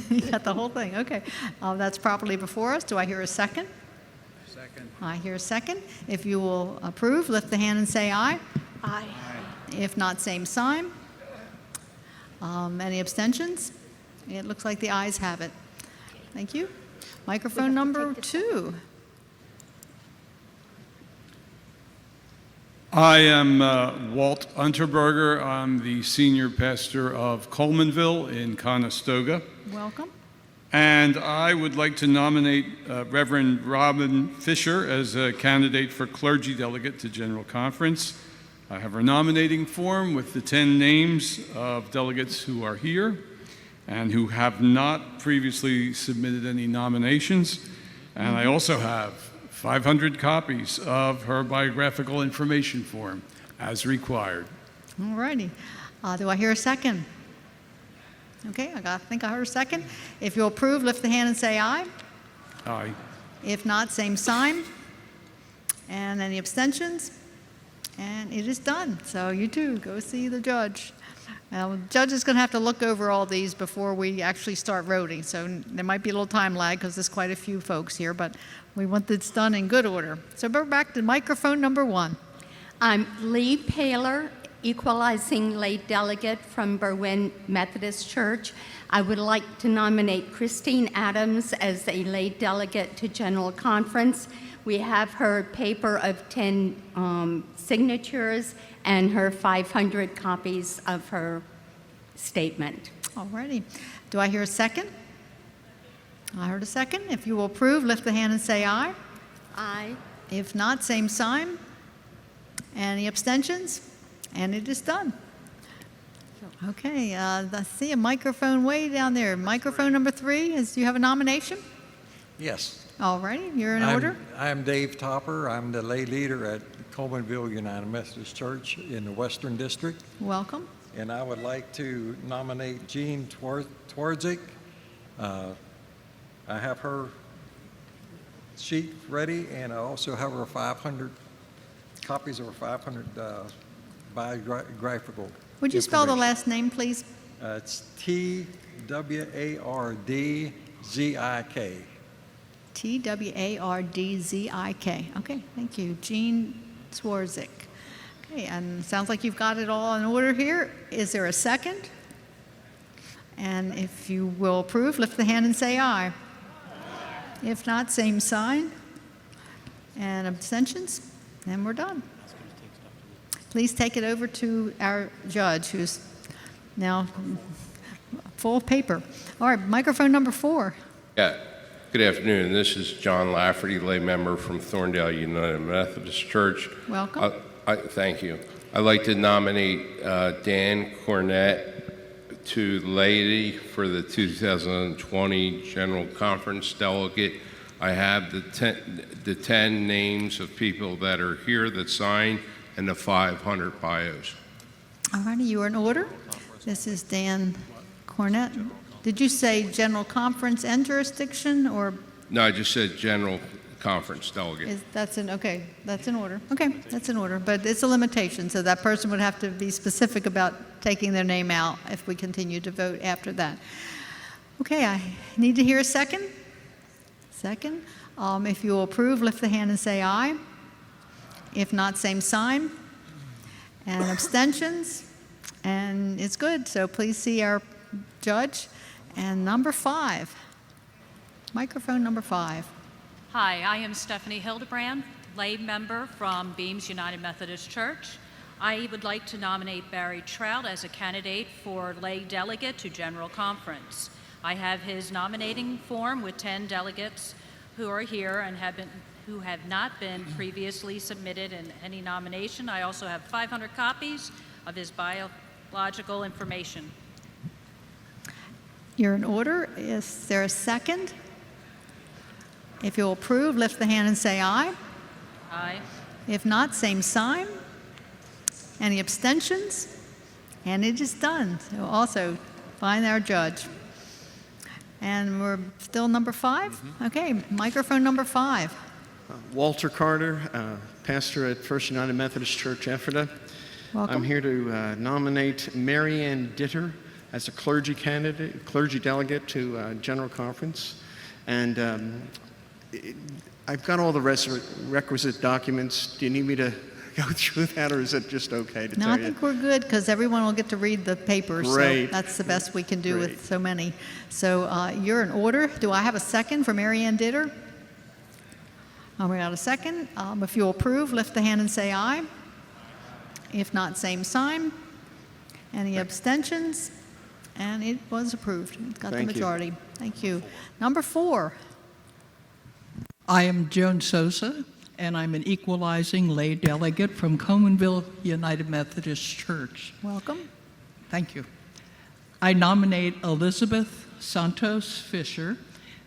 You got the whole thing. Okay. That's properly before us. Do I hear a second? Second. I hear a second. If you will approve, lift the hand and say aye. Aye. If not, same sign. Any abstentions? It looks like the ayes have it. Thank you. Microphone number 2. I am Walt Unterberger. I'm the senior pastor of Colemanville in Conestoga. Welcome. And I would like to nominate Reverend Robin Fisher as a candidate for clergy delegate to General Conference. I have her nominating form with the 10 names of delegates who are here. and who have not previously submitted any nominations. And I also have 500 copies of her biographical information form as required. All righty. Do I hear a second? Okay, I think I heard a second. If you'll approve, lift the hand and say aye. Aye. If not, same sign. And any abstentions? And it is done. So you too, go see the judge. The judge is going to have to look over all these before we actually start voting. So there might be a little time lag because there's quite a few folks here, but we want this done in good order. So we're back to microphone number 1. I'm Lee Paler, Equalizing Lay Delegate from Berwyn Methodist Church. I would like to nominate Christine Adams as a lay delegate to General Conference. We have her paper of 10 signatures and her 500 copies of her statement. All righty. Do I hear a second? I heard a second. If you will approve, lift the hand and say aye. Aye. If not, same sign. Any abstentions? And it is done. Okay, I see a microphone way down there. Microphone number 3, do you have a nomination? Yes. All righty, you're in order. I'm Dave Topper. I'm the lay leader at Colemanville United Methodist Church in the Western District. Welcome. And I would like to nominate Jean Twardzik. I have her sheet ready, and I also have her 500 copies of her 500 biographical. Would you spell the information. last name, please? It's Twardzik. Twardzik. Okay, thank you. Jean Twardzik. Okay, and sounds like you've got it all in order here. Is there a second? And if you will approve, lift the hand and say aye. If not, same sign. And abstentions? And we're done. Please take it over to our judge, who's now full of paper. All right, microphone number 4. Yeah, good afternoon. This is John Lafferty, lay member from Thorndale United Methodist Church. Welcome. Thank you. I'd like to nominate Dan Cornett to lady for the 2020 General Conference delegate. I have the 10 names of people that are here that signed and the 500 bios. All righty, you are in order. This is Dan Cornett. Did you say General Conference and jurisdiction, or? No, I just said General Conference delegate. That's in order. Okay, that's in order, but it's a limitation, so that person would have to be specific about taking their name out if we continue to vote after that. Okay, I need to hear a second. Second. If you will approve, lift the hand and say aye. If not, same sign. And abstentions. And it's good, so please see our judge. And number 5. Microphone number 5. Hi, I am Stephanie Hildebrand, lay member from Beams United Methodist Church. I would like to nominate Barry Trout as a candidate for lay delegate to General Conference. I have his nominating form with 10 delegates who are here and who have not been previously submitted in any nomination. I also have 500 copies of his biological information. You're in order. Is there a second? If you'll approve, lift the hand and say aye. Aye. If not, same sign. Any abstentions? And it is done. So also find our judge. And we're still number 5? Okay, microphone number 5. Walter Carter, pastor at First United Methodist Church, Ephrata. Welcome. I'm here to nominate Mary Ann Ditter as a clergy delegate to General Conference. And I've got all the requisite documents. Do you need me to go through that, or is it just okay to No, tell I you? think we're good because everyone will get to read the papers. Great. So that's the best we can do Great. with so many. So you're in order. Do I have a second for Mary Ann Ditter? We got a second. If you'll approve, lift the hand and say aye. If not, same sign. Any abstentions? And it was approved. It got the Thank you. majority. Thank you. Number 4. I am Joan Sosa, and I'm an equalizing lay delegate from Colemanville United Methodist Church. Welcome. Thank you. I nominate Elizabeth Santos Fisher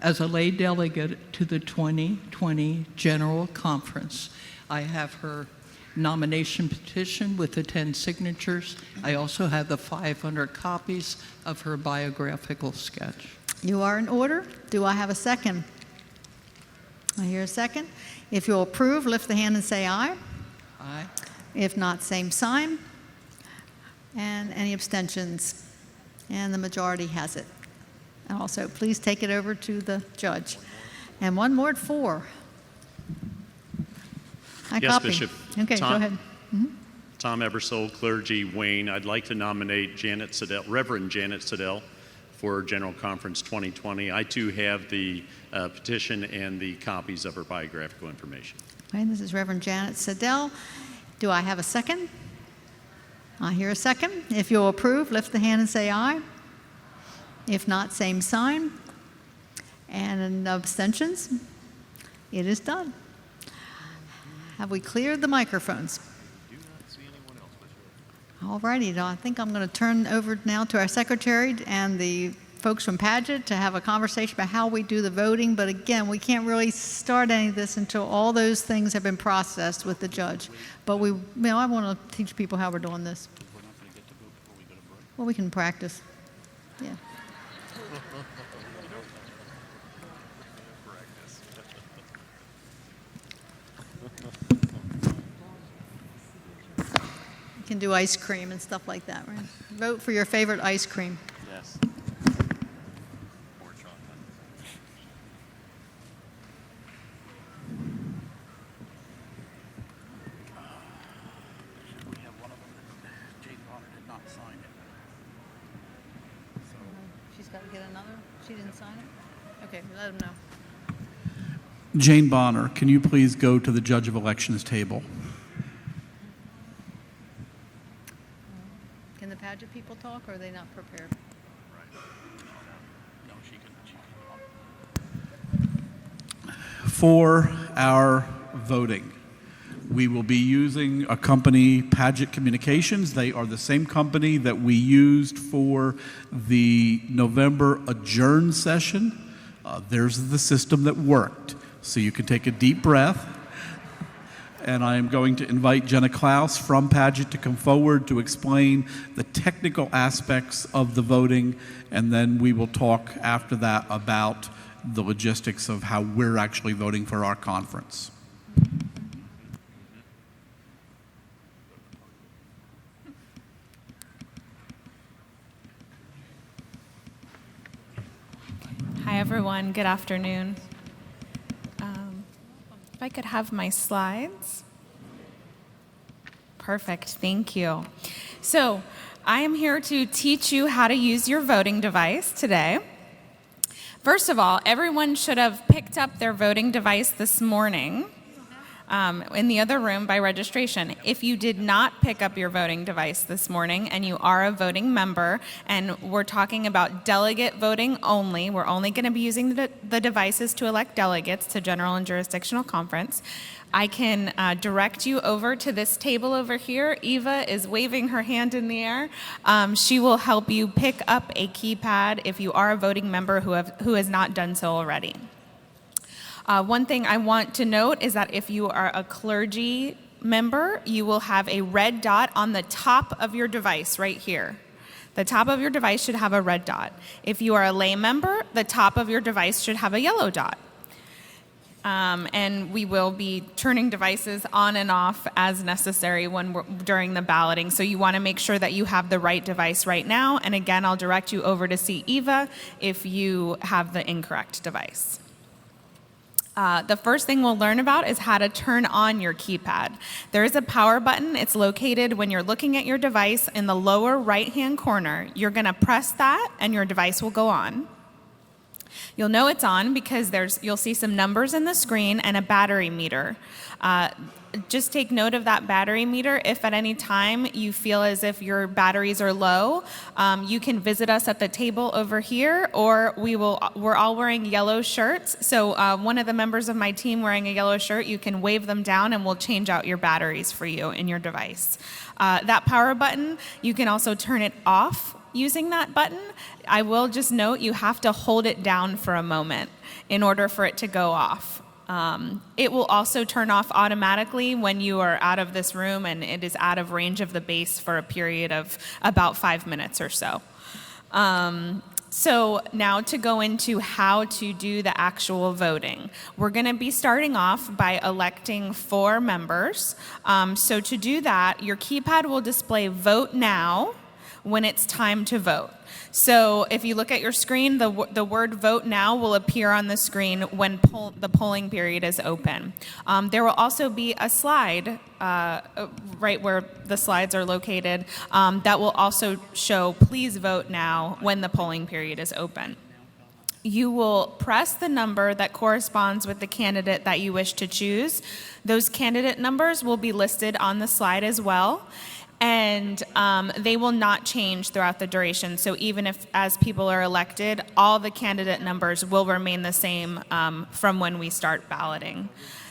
as a lay delegate to the 2020 General Conference. I have her nomination petition with the 10 signatures. I also have the 500 copies of her biographical sketch. You are in order. Do I have a second? I hear a second. If you'll approve, lift the hand and say aye. Aye. If not, same sign. And any abstentions? And the majority has it. And also, please take it over to the judge. And one more at 4. Yes, copy. Bishop. Okay, Tom, go ahead. Tom Ebersole, clergy, Wayne. I'd like to nominate Janet Siddell, Reverend Janet Siddell, for General Conference 2020. I too have the petition and the copies of her biographical information. Okay, this is Reverend Janet Siddell. Do I have a second? I hear a second. If you'll approve, lift the hand and say aye. If not, same sign. And abstentions? It is done. Have we cleared the microphones? All righty, I think I'm going to turn over now to our secretary and the folks from Padgett to have a conversation about how we do the voting. But again, we can't really start any of this until all those things have been processed with the judge. But I want to teach people how we're doing this. Well, we can practice. Yeah. You can do ice cream and stuff like that, right? Vote for your favorite ice cream. Yes. She's got to get another. She didn't sign it? Okay, let them know. Jane Bonner, can you please go to the Judge of Elections table? Can the Padgett people talk, or are they not prepared? For our voting, we will be using a company, Padgett Communications. They are the same company that we used for the November adjourn session. There's the system that worked. So you can take a deep breath. And I am going to invite Jenna Klaus from Padgett to come forward to explain the technical aspects of the voting, and then we will talk after that about the logistics of how we're actually voting for our conference. Hi, everyone. Good afternoon. If I could have my slides. Perfect. Thank you. So I am here to teach you how to use your voting device today. First of all, everyone should have picked up their voting device this morning in the other room by registration. If you did not pick up your voting device this morning and you are a voting member, and we're talking about delegate voting only, we're only going to be using the devices to elect delegates to General and Jurisdictional Conference, I can direct you over to this table over here. Eva is waving her hand in the air. She will help you pick up a keypad if you are a voting member who has not done so already. One thing I want to note is that if you are a clergy member, you will have a red dot on the top of your device right here. The top of your device should have a red dot. If you are a lay member, the top of your device should have a yellow dot. And we will be turning devices on and off as necessary during the balloting. So you want to make sure that you have the right device right now. And again, I'll direct you over to see Eva if you have the incorrect device. The first thing we'll learn about is how to turn on your keypad. There is a power button. It's located when you're looking at your device in the lower right-hand corner. You're going to press that and your device will go on. You'll know it's on because you'll see some numbers in the screen and a battery meter. Just take note of that battery meter. If at any time you feel as if your batteries are low, you can visit us at the table over here, or we're all wearing yellow shirts. So one of the members of my team wearing a yellow shirt, you can wave them down and we'll change out your batteries for you in your device. That power button, you can also turn it off using that button, I will just note you have to hold it down for a moment in order for it to go off. It will also turn off automatically when you are out of this room and it is out of range of the base for a period of about 5 minutes or so. So now to go into how to do the actual voting. We're going to be starting off by electing 4 members. So to do that, your keypad will display Vote Now when it's time to vote. So if you look at your screen, the word Vote Now will appear on the screen when the polling period is open. There will also be a slide right where the slides are located that will also show Please Vote Now when the polling period is open. You will press the number that corresponds with the candidate that you wish to choose. Those candidate numbers will be listed on the slide as well. And they will not change throughout the duration. So even if, as people are elected, all the candidate numbers will remain the same from when we start balloting.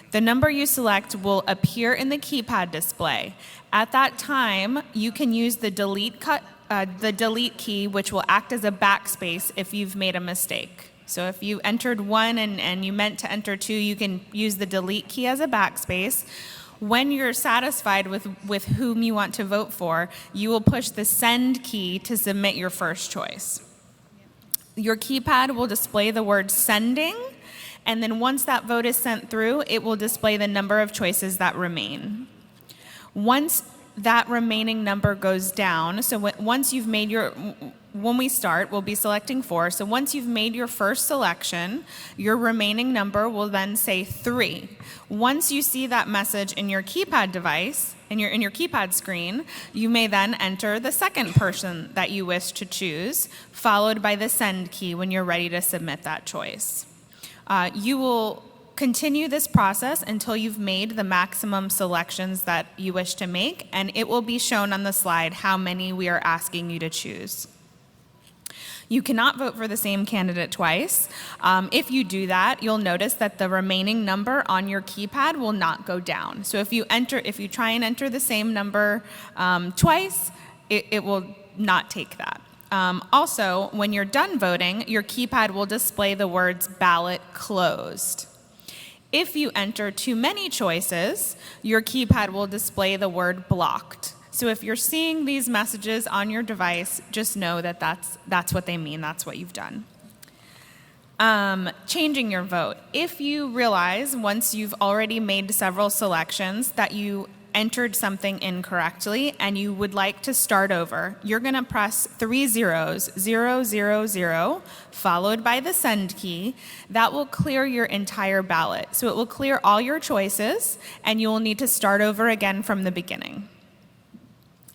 The number you select will appear in the keypad display. At that time, you can use the delete key, which will act as a backspace if you've made a mistake. So if you entered 1 and you meant to enter 2, you can use the delete key as a backspace. When you're satisfied with whom you want to vote for, you will push the send key to submit your first choice. Your keypad will display the word sending, and then once that vote is sent through, it will display the number of choices that remain. Once that remaining number goes down, so once you've made when we start, we'll be selecting 4. So once you've made your first selection, your remaining number will then say 3. Once you see that message in your keypad device, in your keypad screen, you may then enter the second person that you wish to choose, followed by the send key when you're ready to submit that choice. You will continue this process until you've made the maximum selections that you wish to make, and it will be shown on the slide how many we are asking you to choose. You cannot vote for the same candidate twice. If you do that, you'll notice that the remaining number on your keypad will not go down. So if you try and enter the same number twice, it will not take that. Also, when you're done voting, your keypad will display the words ballot closed. If you enter too many choices, your keypad will display the word blocked. So if you're seeing these messages on your device, just know that that's what they mean. That's what you've done. Changing your vote. If you realize once you've already made several selections that you entered something incorrectly and you would like to start over, you're going to press 3 zeros, 0, 0, 0, followed by the send key. That will clear your entire ballot. So it will clear all your choices, and you will need to start over again from the beginning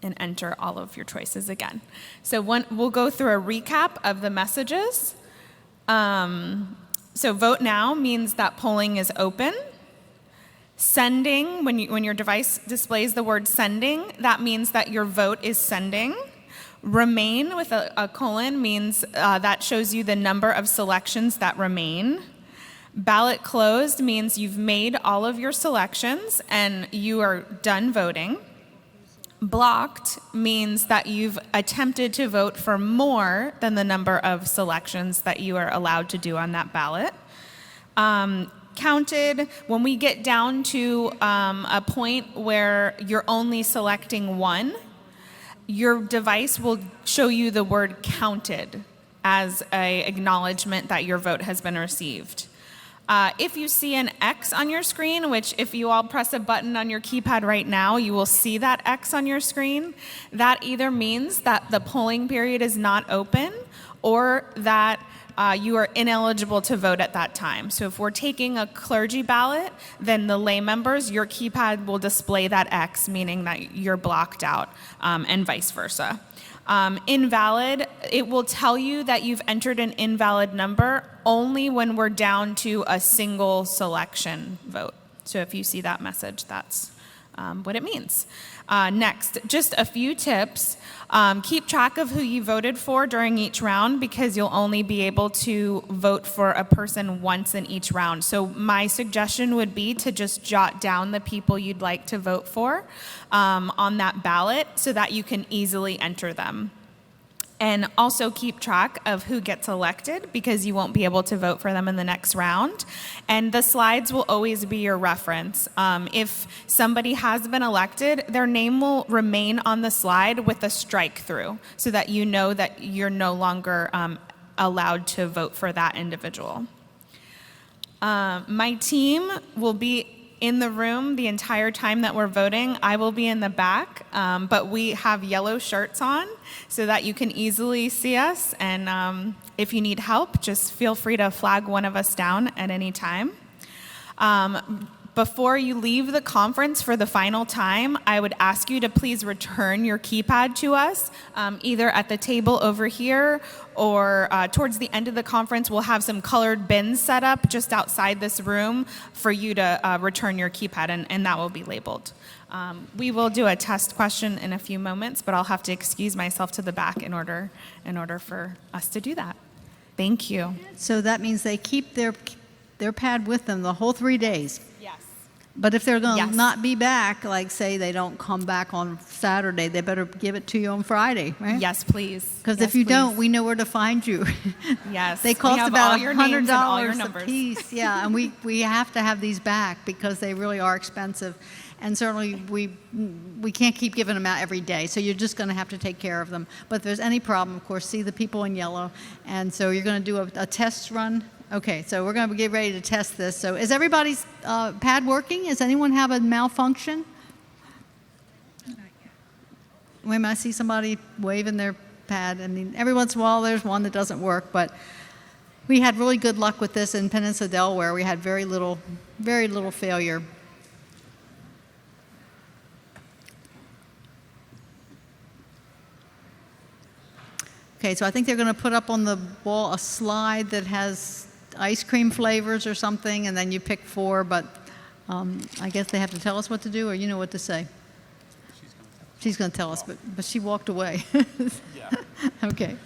and enter all of your choices again. So we'll go through a recap of the messages. So vote now means that polling is open. Sending, when your device displays the word sending, that means that your vote is sending. Remain with a colon means that shows you the number of selections that remain. Ballot closed means you've made all of your selections and you are done voting. Blocked means that you've attempted to vote for more than the number of selections that you are allowed to do on that ballot. Counted, when we get down to a point where you're only selecting 1, your device will show you the word counted as an acknowledgement that your vote has been received. If you see an X on your screen, which if you all press a button on your keypad right now, you will see that X on your screen, that either means that the polling period is not open or that you are ineligible to vote at that time. So if we're taking a clergy ballot, then the lay members, your keypad will display that X, meaning that you're blocked out, and vice versa. Invalid, it will tell you that you've entered an invalid number only when we're down to a single selection vote. So if you see that message, that's what it means. Next, just a few tips. Keep track of who you voted for during each round because you'll only be able to vote for a person once in each round. So my suggestion would be to just jot down the people you'd like to vote for on that ballot so that you can easily enter them. and also keep track of who gets elected because you won't be able to vote for them in the next round. And the slides will always be your reference. If somebody has been elected, their name will remain on the slide with a strike through so that you know that you're no longer allowed to vote for that individual. My team will be in the room the entire time that we're voting. I will be in the back, but we have yellow shirts on so that you can easily see us. And if you need help, just feel free to flag one of us down at any time. Before you leave the conference for the final time, I would ask you to please return your keypad to us, either at the table over here or towards the end of the conference. We'll have some colored bins set up just outside this room for you to return your keypad, and that will be labeled. We will do a test question in a few moments, but I'll have to excuse myself to the back in order for us to do that. Thank you. So that means they keep their pad with them the whole 3 days. Yes. But if they're going to Yes. not be back, like say they don't come back on Saturday, they better give it to you on Friday, right? Yes, please. Because Yes, if you don't, please. we know where to find you. Yes. They We cost have about all your names and all your $100 a numbers. piece. Yeah, and we have to have these back because they really are expensive. And certainly we can't keep giving them out every day, so you're just going to have to take care of them. But if there's any problem, of course, see the people in yellow. And so you're going to do a test run. Okay, so we're going to get ready to test this. So is everybody's pad working? Does anyone have a malfunction? Wait a minute, I see somebody waving their pad. I mean, every once in a while there's one that doesn't work, but we had really good luck with this in Peninsula Delaware. We had very little failure. Okay, so I think they're going to put up on the wall a slide that has ice cream flavors or something, and then you pick 4, but I guess they have to tell us what to do, or you know what to say. She's going to tell us, but she walked away. Yeah. Okay.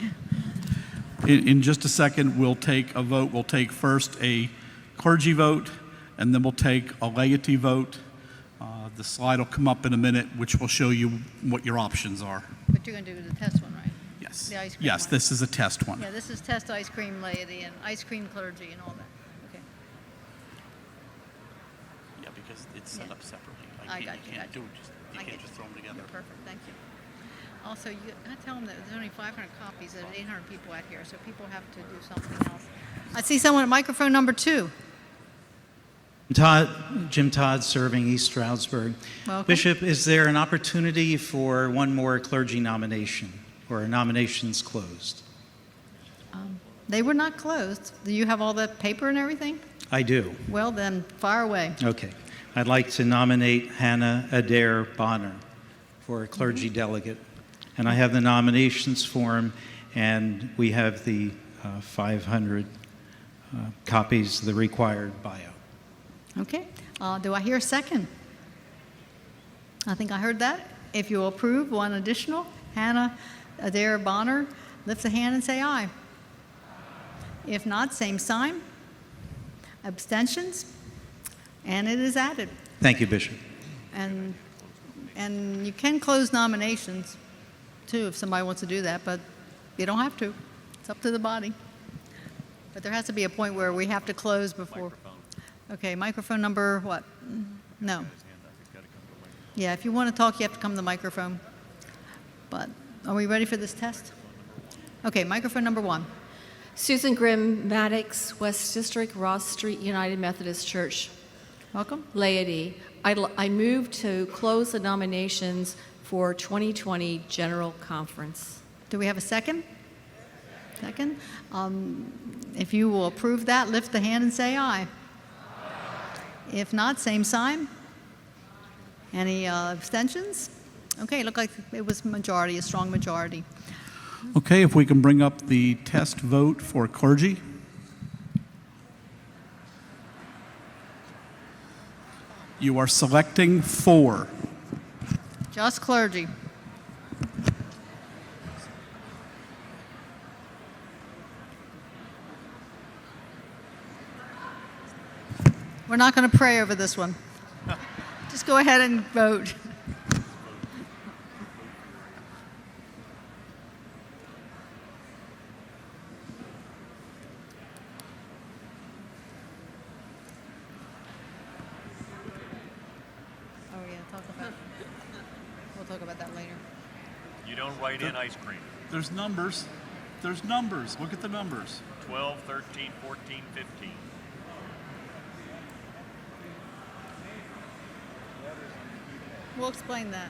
In just a second, we'll take a vote. We'll take first a clergy vote, and then we'll take a laity vote. The slide will come up in a minute, which will show you what your options are. But you're going to do the test one, right? Yes. The ice cream Yes, one. this is a test one. Yeah, this is test ice cream laity and ice cream clergy and all that. Okay. Yeah, because it's set up separately. I got you. can't just throw them together. Perfect, thank you. Also, you got to tell them that there's only 500 copies. There's 800 people out here, so people have to do something else. I see someone at microphone number 2. Jim Todd, serving East Stroudsburg. Welcome. Bishop, is there an opportunity for one more clergy nomination, or are nominations closed? They were not closed. Do you have all the paper and everything? I do. Well, then, fire away. Okay. I'd like to nominate Hannah Adair Bonner for a clergy delegate. And I have the nominations form, and we have the 500 copies, the required bio. Okay. Do I hear a second? I think I heard that. If you approve one additional, Hannah Adair Bonner, lift a hand and say aye. If not, same sign. Abstentions? And it is added. Thank you, Bishop. And you can close nominations, too, if somebody wants to do that, but you don't have to. It's up to the body. But there has to be a point where we have to close before. Okay, microphone number what? No. Yeah, if you want to talk, you have to come to the microphone. But are we ready for this test? Okay, microphone number 1. Susan Grimm Maddox, West District, Ross Street, United Methodist Church. Welcome. Laity. I move to close the nominations for 2020 General Conference. Do we have a second? Second. If you will approve that, lift the hand and say aye. If not, same sign. Any abstentions? Okay, looked like it was majority, a strong majority. Okay, if we can bring up the test vote for clergy. You are selecting 4. Just clergy. We're not going to pray over this one. Just go ahead and vote. don't write in ice cream. There's numbers. There's numbers. Look at the numbers. 12, 13, 14, 15. We'll explain that.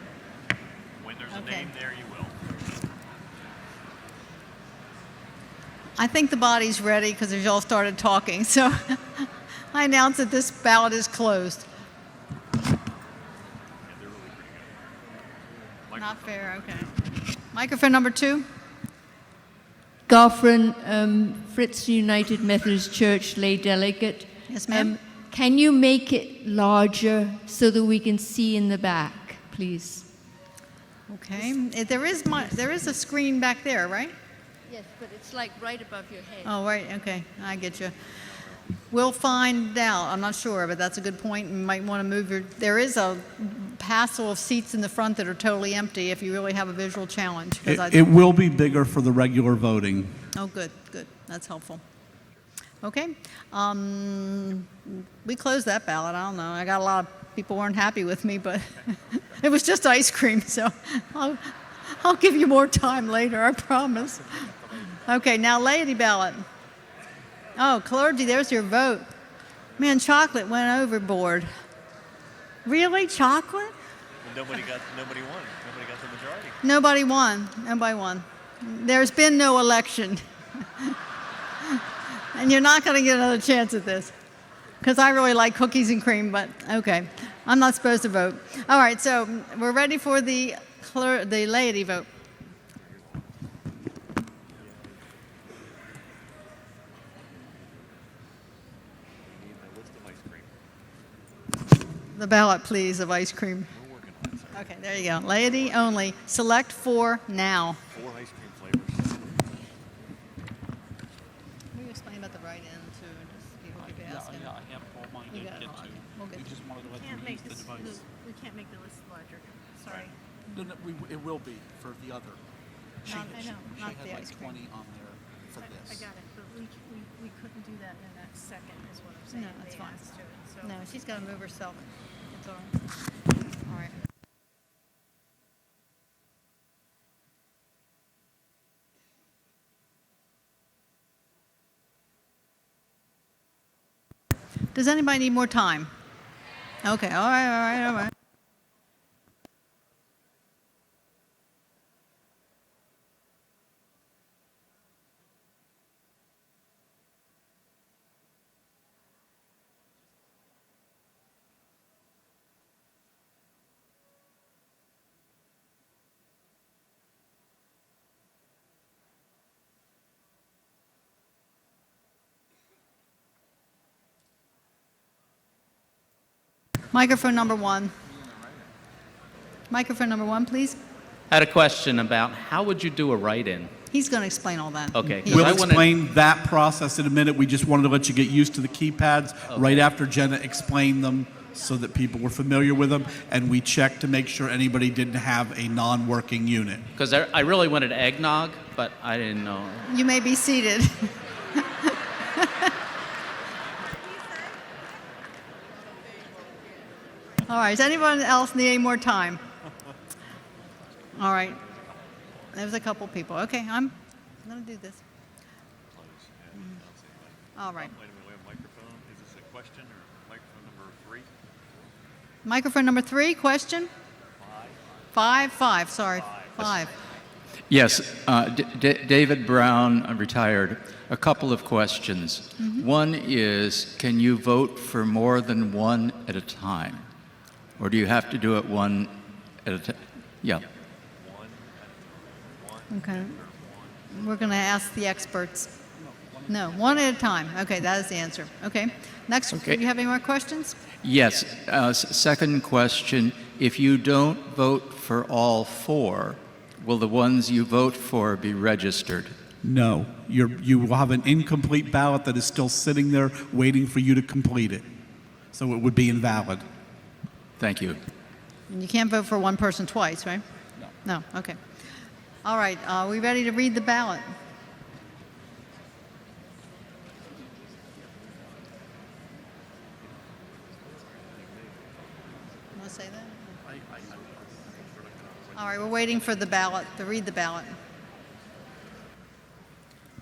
When there's a Okay. name there, you will. I think the body's ready because you all started talking. So I announce that this ballot is closed. Not fair, okay. Microphone number 2. Goffrin, Fritz United Methodist Church lay delegate. Yes, ma'am. Can you make it larger so that we can see in the back, please? Okay. There is a screen back there, right? Yes, but it's like right above your head. Oh, right. Okay. I get you. We'll find out. I'm not sure, but that's a good point. You might want to move your... There is a passel of seats in the front that are totally empty if you really have a visual challenge. It will be bigger for the regular voting. Oh, good, good. That's helpful. Okay. We closed that ballot. I don't know. I got a lot of people weren't happy with me, but it was just ice cream, so I'll give you more time later, I promise. Okay, now laity ballot. Oh, clergy, there's your vote. Man, chocolate went overboard. Really? Chocolate? Nobody won. Nobody got the majority. Nobody won. Nobody won. There's been no election. And you're not going to get another chance at this. Because I really like cookies and cream, but okay. I'm not supposed to vote. All right, so we're ready for the laity vote. The ballot, please, of ice cream. Okay, there you go. Laity only. Select 4 now. 4 ice cream flavors. Will you explain about the write-in too? Just people keep asking. I have all mine You got it. get to. We'll get We to just wanted to let Can't them make use the this, device. we can't make the list larger. Sorry. No, it will be for the other. She, I know, she not had the like ice cream. 20 on there for I this. got it, but we couldn't do that in that second, is what I'm saying. No, that's They fine. asked to, so- No, she's got to move herself. It's all right. All right. Does anybody need more time? Okay, all right. Microphone number 1. Microphone number 1, please. I had a question about how would you do a write-in? He's going to explain all that. Okay. We'll explain that process in a minute. We just wanted to let you get used to the keypads right after Jenna explained them so that people were familiar with them, and we checked to make sure anybody didn't have a non-working unit. Because I really wanted eggnog, but I didn't know. You may be seated. All right, does anyone else need any more time? All right. There's a couple people. Okay, I'm going to do this. All right. Wait a minute, we have a microphone. Is this a question or microphone number 3? Microphone number 3, question? 5, sorry. 5. Yes, David Brown, retired. A couple of questions. Mhm. One is, can you vote for more than one at a time? Or do you have to do it one at a time? Yeah. Okay. We're going to ask the experts. No, one at a time. Okay, that is the answer. Okay. Next, Okay. do you have any more questions? Yes. Second question, if you don't vote for all 4, will the ones you vote for be registered? No, you will have an incomplete ballot that is still sitting there waiting for you to complete it. So it would be invalid. Thank you. And you can't vote for one person twice, right? No. No, okay. All right, are we ready to read the ballot? Want to say that? All right, we're waiting for the ballot, to read the ballot.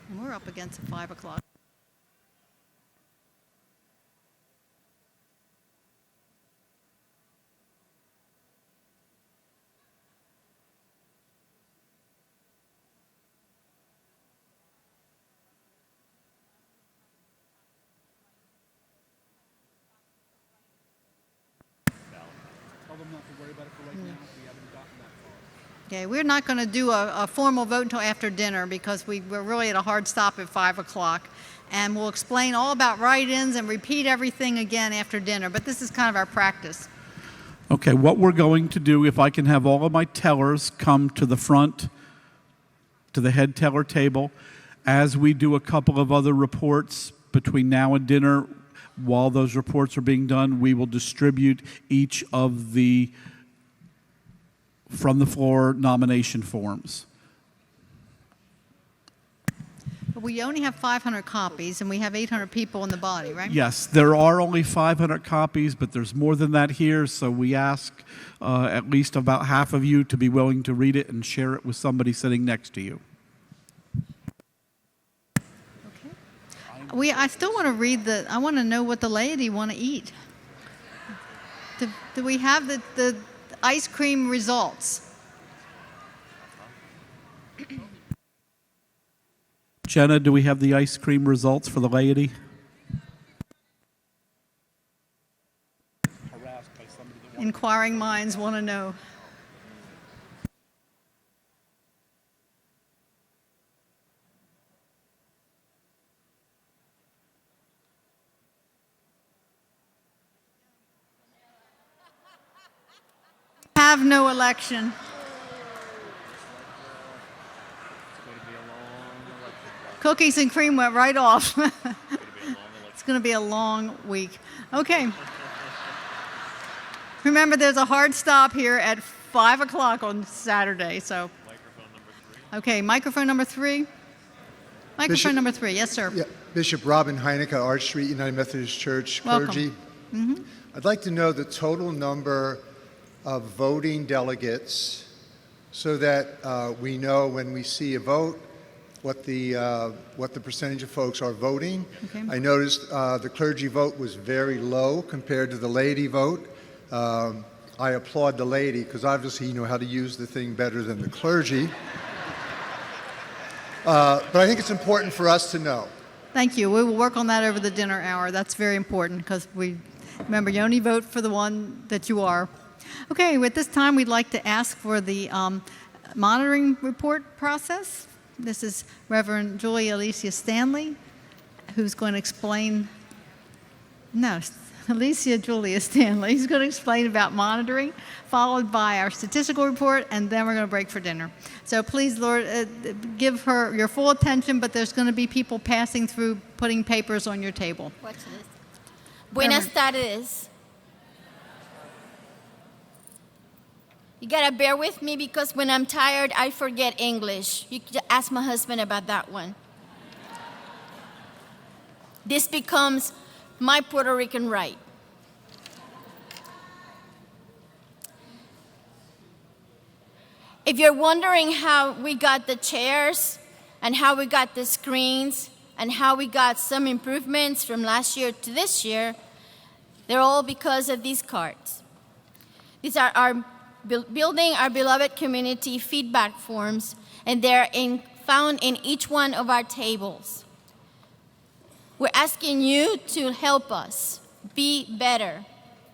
And we're up against 5 o'clock. Tell them not to worry about it for right now. We haven't gotten that far. Okay, we're not going to do a formal vote until after dinner because we're really at a hard stop at 5 o'clock. And we'll explain all about write-ins and repeat everything again after dinner. But this is kind of our practice. Okay, what we're going to do, if I can have all of my tellers come to the front, to the head teller table, as we do a couple of other reports between now and dinner, while those reports are being done, we will distribute each of the from the floor nomination forms. We only have 500 copies, and we have 800 people in the body, right? Yes, there are only 500 copies, but there's more than that here, so we ask at least about half of you to be willing to read it and share it with somebody sitting next to you. I still want to read I want to know what the laity want to eat. Do we have the ice cream results? Jenna, do we have the ice cream results for the laity? Inquiring minds want to know. Have no election. Cookies and cream went right off. It's going to be a long week. Okay. Remember, there's a hard stop here at 5 o'clock on Saturday. So, okay, microphone number 3. Microphone Bishop, number 3. Yes, sir. Yeah, Bishop Robin Heinecke, Arch Street, United Methodist Church, clergy. Mm-hmm. I'd like to know the total number of voting delegates so that we know when we see a vote what the percentage of folks are voting. Okay. I noticed the clergy vote was very low compared to the laity vote. I applaud the laity because obviously you know how to use the thing better than the clergy. But I think it's important for us to know. Thank you. We will work on that over the dinner hour. That's very important because remember, you only vote for the one that you are. Okay, at this time, we'd like to ask for the monitoring report process. This is Reverend Julia Alicia Stanley, who's going to explain, Alicia Julia Stanley, who's going to explain about monitoring, followed by our statistical report, and then we're going to break for dinner. So please, Lord, give her your full attention, but there's going to be people passing through, putting papers on your table. Watch this. Buenas tardes. You gotta bear with me because when I'm tired, I forget English. You could ask my husband about that one. This becomes my Puerto Rican right. If you're wondering how we got the chairs and how we got the screens and how we got some improvements from last year to this year, they're all because of these cards. These are our building our beloved community feedback forms, and they're found in each one of our tables. We're asking you to help us be better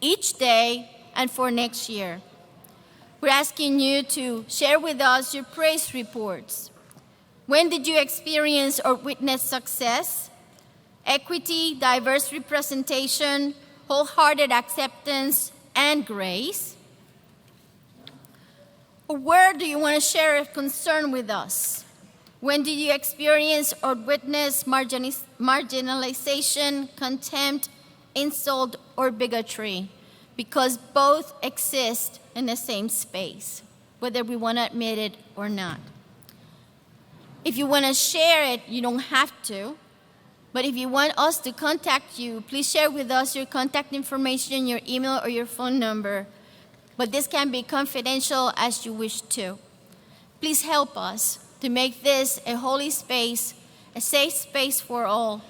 each day and for next year. We're asking you to share with us your praise reports. When did you experience or witness success, equity, diverse representation, wholehearted acceptance, and grace? Or where do you want to share a concern with us? When did you experience or witness marginalization, contempt, insult, or bigotry? Because both exist in the same space, whether we want to admit it or not. If you want to share it, you don't have to. But if you want us to contact you, please share with us your contact information, your email, or your phone number. but this can be confidential as you wish to. Please help us to make this a holy space, a safe space for all,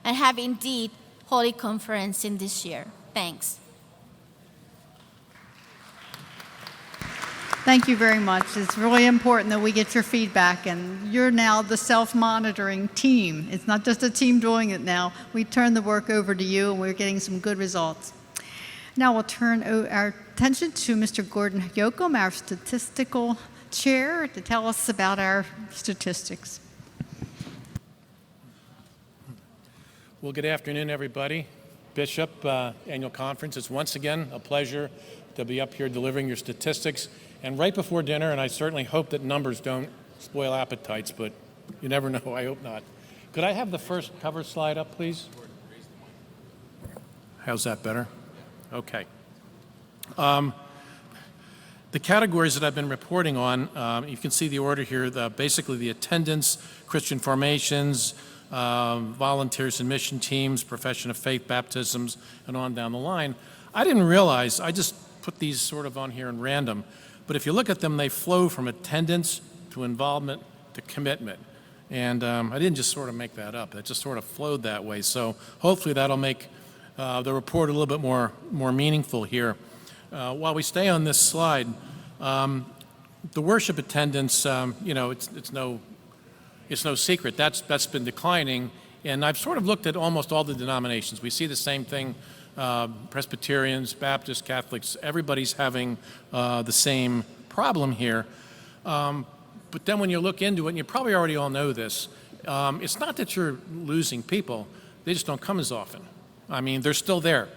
and have indeed Holy Conference in this year. Thanks. Thank you very much. It's really important that we get your feedback, and you're now the self-monitoring team. It's not just a team doing it now. We turn the work over to you, and we're getting some good results. Now we'll turn our attention to Mr. Gordon Yoakum, our statistical chair, to tell us about our statistics. Well, good afternoon, everybody. Bishop Annual Conference. It's once again a pleasure to be up here delivering your statistics. And right before dinner, and I certainly hope that numbers don't spoil appetites, but you never know, I hope not. Could I have the first cover slide up, please? How's that better? Okay. The categories that I've been reporting on, you can see the order here, basically the attendance, Christian formations, volunteers and mission teams, profession of faith, baptisms, and on down the line. I didn't realize, I just put these sort of on here in random, but if you look at them, they flow from attendance to involvement to commitment. And I didn't just sort of make that up. It just sort of flowed that way. So hopefully that'll make the report a little bit more meaningful here. While we stay on this slide, the worship attendance, it's no secret. That's been declining. And I've sort of looked at almost all the denominations. We see the same thing. Presbyterians, Baptists, Catholics, everybody's having the same problem here. But then when you look into it, and you probably already all know this, it's not that you're losing people, they just don't come as often. I mean, they're still there,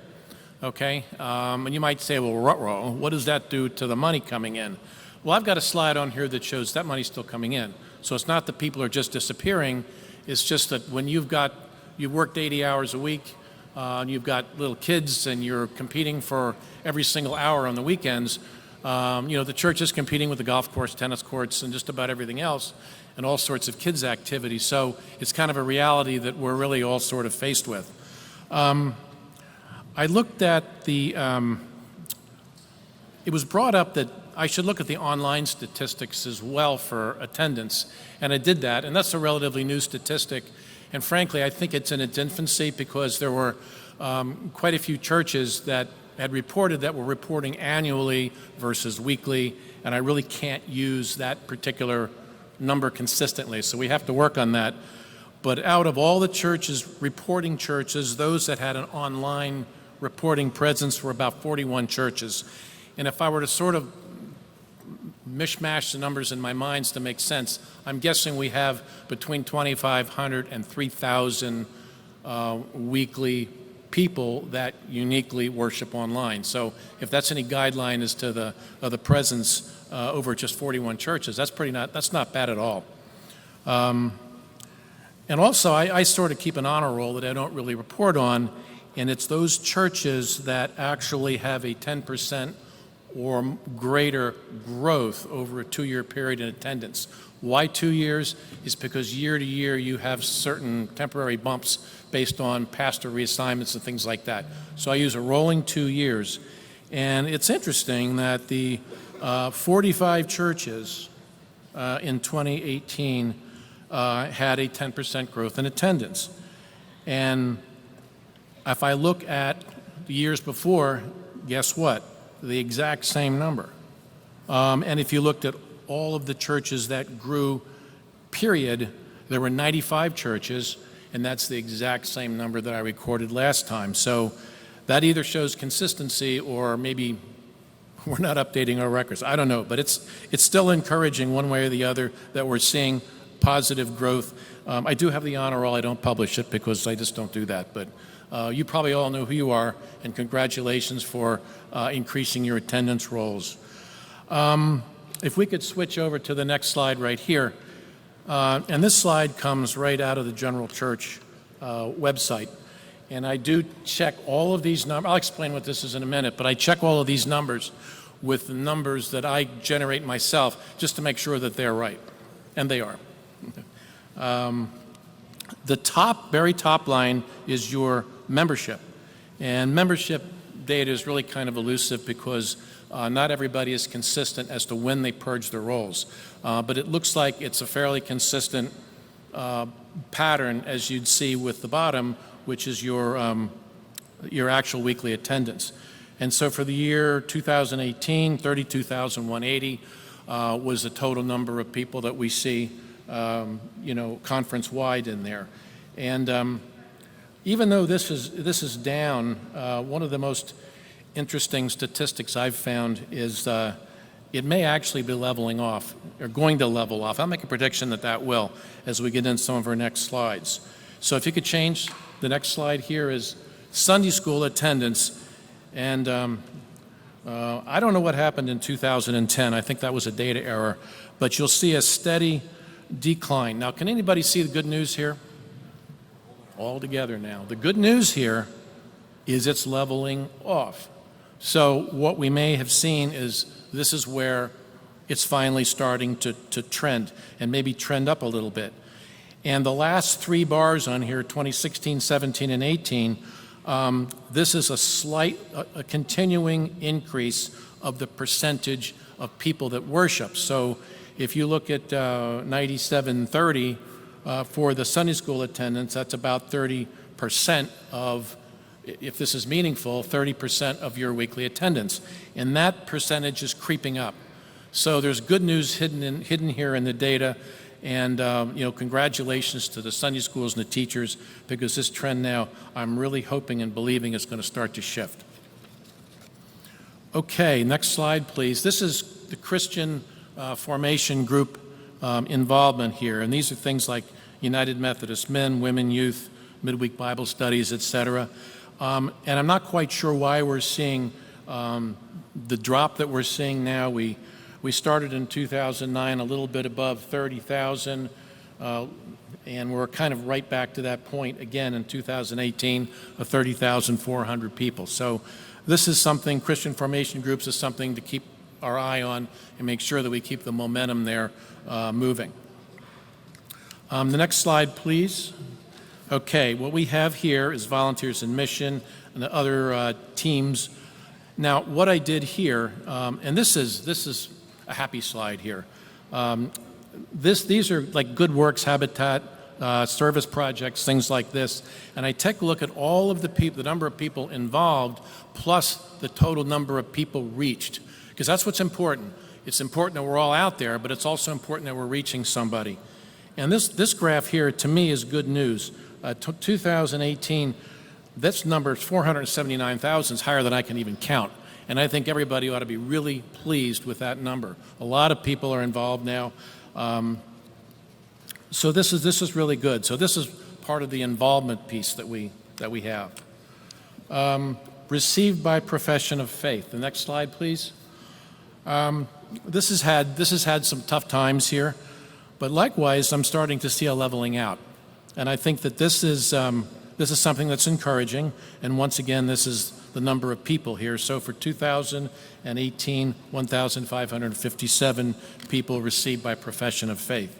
okay? And you might say, well, what does that do to the money coming in? Well, I've got a slide on here that shows that money's still coming in. So it's not that people are just disappearing, it's just that when you've worked 80 hours a week, and you've got little kids and you're competing for every single hour on the weekends, the church is competing with the golf course, tennis courts, and just about everything else, and all sorts of kids' activities. So it's kind of a reality that we're really all sort of faced with. I looked at it was brought up that I should look at the online statistics as well for attendance, and I did that, and that's a relatively new statistic. And frankly, I think it's in its infancy because there were quite a few churches that had reported that were reporting annually versus weekly, and I really can't use that particular number consistently, so we have to work on that. But out of all the reporting churches, those that had an online reporting presence were about 41 churches. And if I were to sort of mishmash the numbers in my mind to make sense, I'm guessing we have between 2,500 and 3,000 weekly people that uniquely worship online. So if that's any guideline as to the presence over just 41 churches, that's not bad at all. And also, I sort of keep an honor roll that I don't really report on, and it's those churches that actually have a 10% or greater growth over a 2-year period in attendance. Why 2 years? Is because year to year you have certain temporary bumps based on pastor reassignments and things like that. So I use a rolling 2 years. And it's interesting that the 45 churches in 2018 had a 10% growth in attendance. And if I look at the years before, guess what? The exact same number. And if you looked at all of the churches that grew, period, there were 95 churches, and that's the exact same number that I recorded last time. So that either shows consistency or maybe we're not updating our records. I don't know, but it's still encouraging one way or the other that we're seeing positive growth. I do have the honor roll. I don't publish it because I just don't do that, but you probably all know who you are, and congratulations for increasing your attendance rolls. If we could switch over to the next slide right here, and this slide comes right out of the General Church website, and I do check all of these numbers. I'll explain what this is in a minute, but I check all of these numbers with the numbers that I generate myself just to make sure that they're right, and they are. The very top line is your membership. And membership data is really kind of elusive because Not everybody is consistent as to when they purge their rolls, but it looks like it's a fairly consistent pattern, as you'd see with the bottom, which is your actual weekly attendance. And so for the year 2018, 32,180 was the total number of people that we see, conference-wide in there. And even though this is down, one of the most interesting statistics I've found is it may actually be leveling off, or going to level off. I'll make a prediction that will as we get into some of our next slides. So if you could change, the next slide here is Sunday school attendance. And I don't know what happened in 2010. I think that was a data error. But you'll see a steady decline. Now, can anybody see the good news here? All together now. The good news here is it's leveling off. So what we may have seen is this is where it's finally starting to trend, and maybe trend up a little bit. And the last three bars on here, 2016, 17, and 18, this is a continuing increase of the percentage of people that worship. So if you look at 9730 for the Sunday school attendance, that's about 30% of, if this is meaningful, 30% of your weekly attendance. And that percentage is creeping up. So there's good news hidden here in the data. And congratulations to the Sunday schools and the teachers, because this trend now, I'm really hoping and believing is going to start to shift. Okay, next slide, please. This is the Christian formation group involvement here, and these are things like United Methodist Men, Women, Youth, Midweek Bible Studies, etc. And I'm not quite sure why we're seeing the drop that we're seeing now. We started in 2009 a little bit above 30,000, and we're kind of right back to that point again in 2018 of 30,400 people. So this is something, Christian formation groups is something to keep our eye on and make sure that we keep the momentum there moving. The next slide, please. Okay, what we have here is volunteers in mission and the other teams. Now, what I did here, and this is a happy slide here. These are like good works, habitat, service projects, things like this. And I take a look at all of the number of people involved, plus the total number of people reached, because that's what's important. It's important that we're all out there, but it's also important that we're reaching somebody. And this graph here, to me, is good news. 2018, this number is 479,000, is higher than I can even count. And I think everybody ought to be really pleased with that number. A lot of people are involved now. So this is really good. So this is part of the involvement piece that we have. Received by profession of faith. The next slide, please. This has had some tough times here, but likewise, I'm starting to see a leveling out. And I think that this is something that's encouraging. And once again, this is the number of people here. So for 2018, 1,557 people received by profession of faith.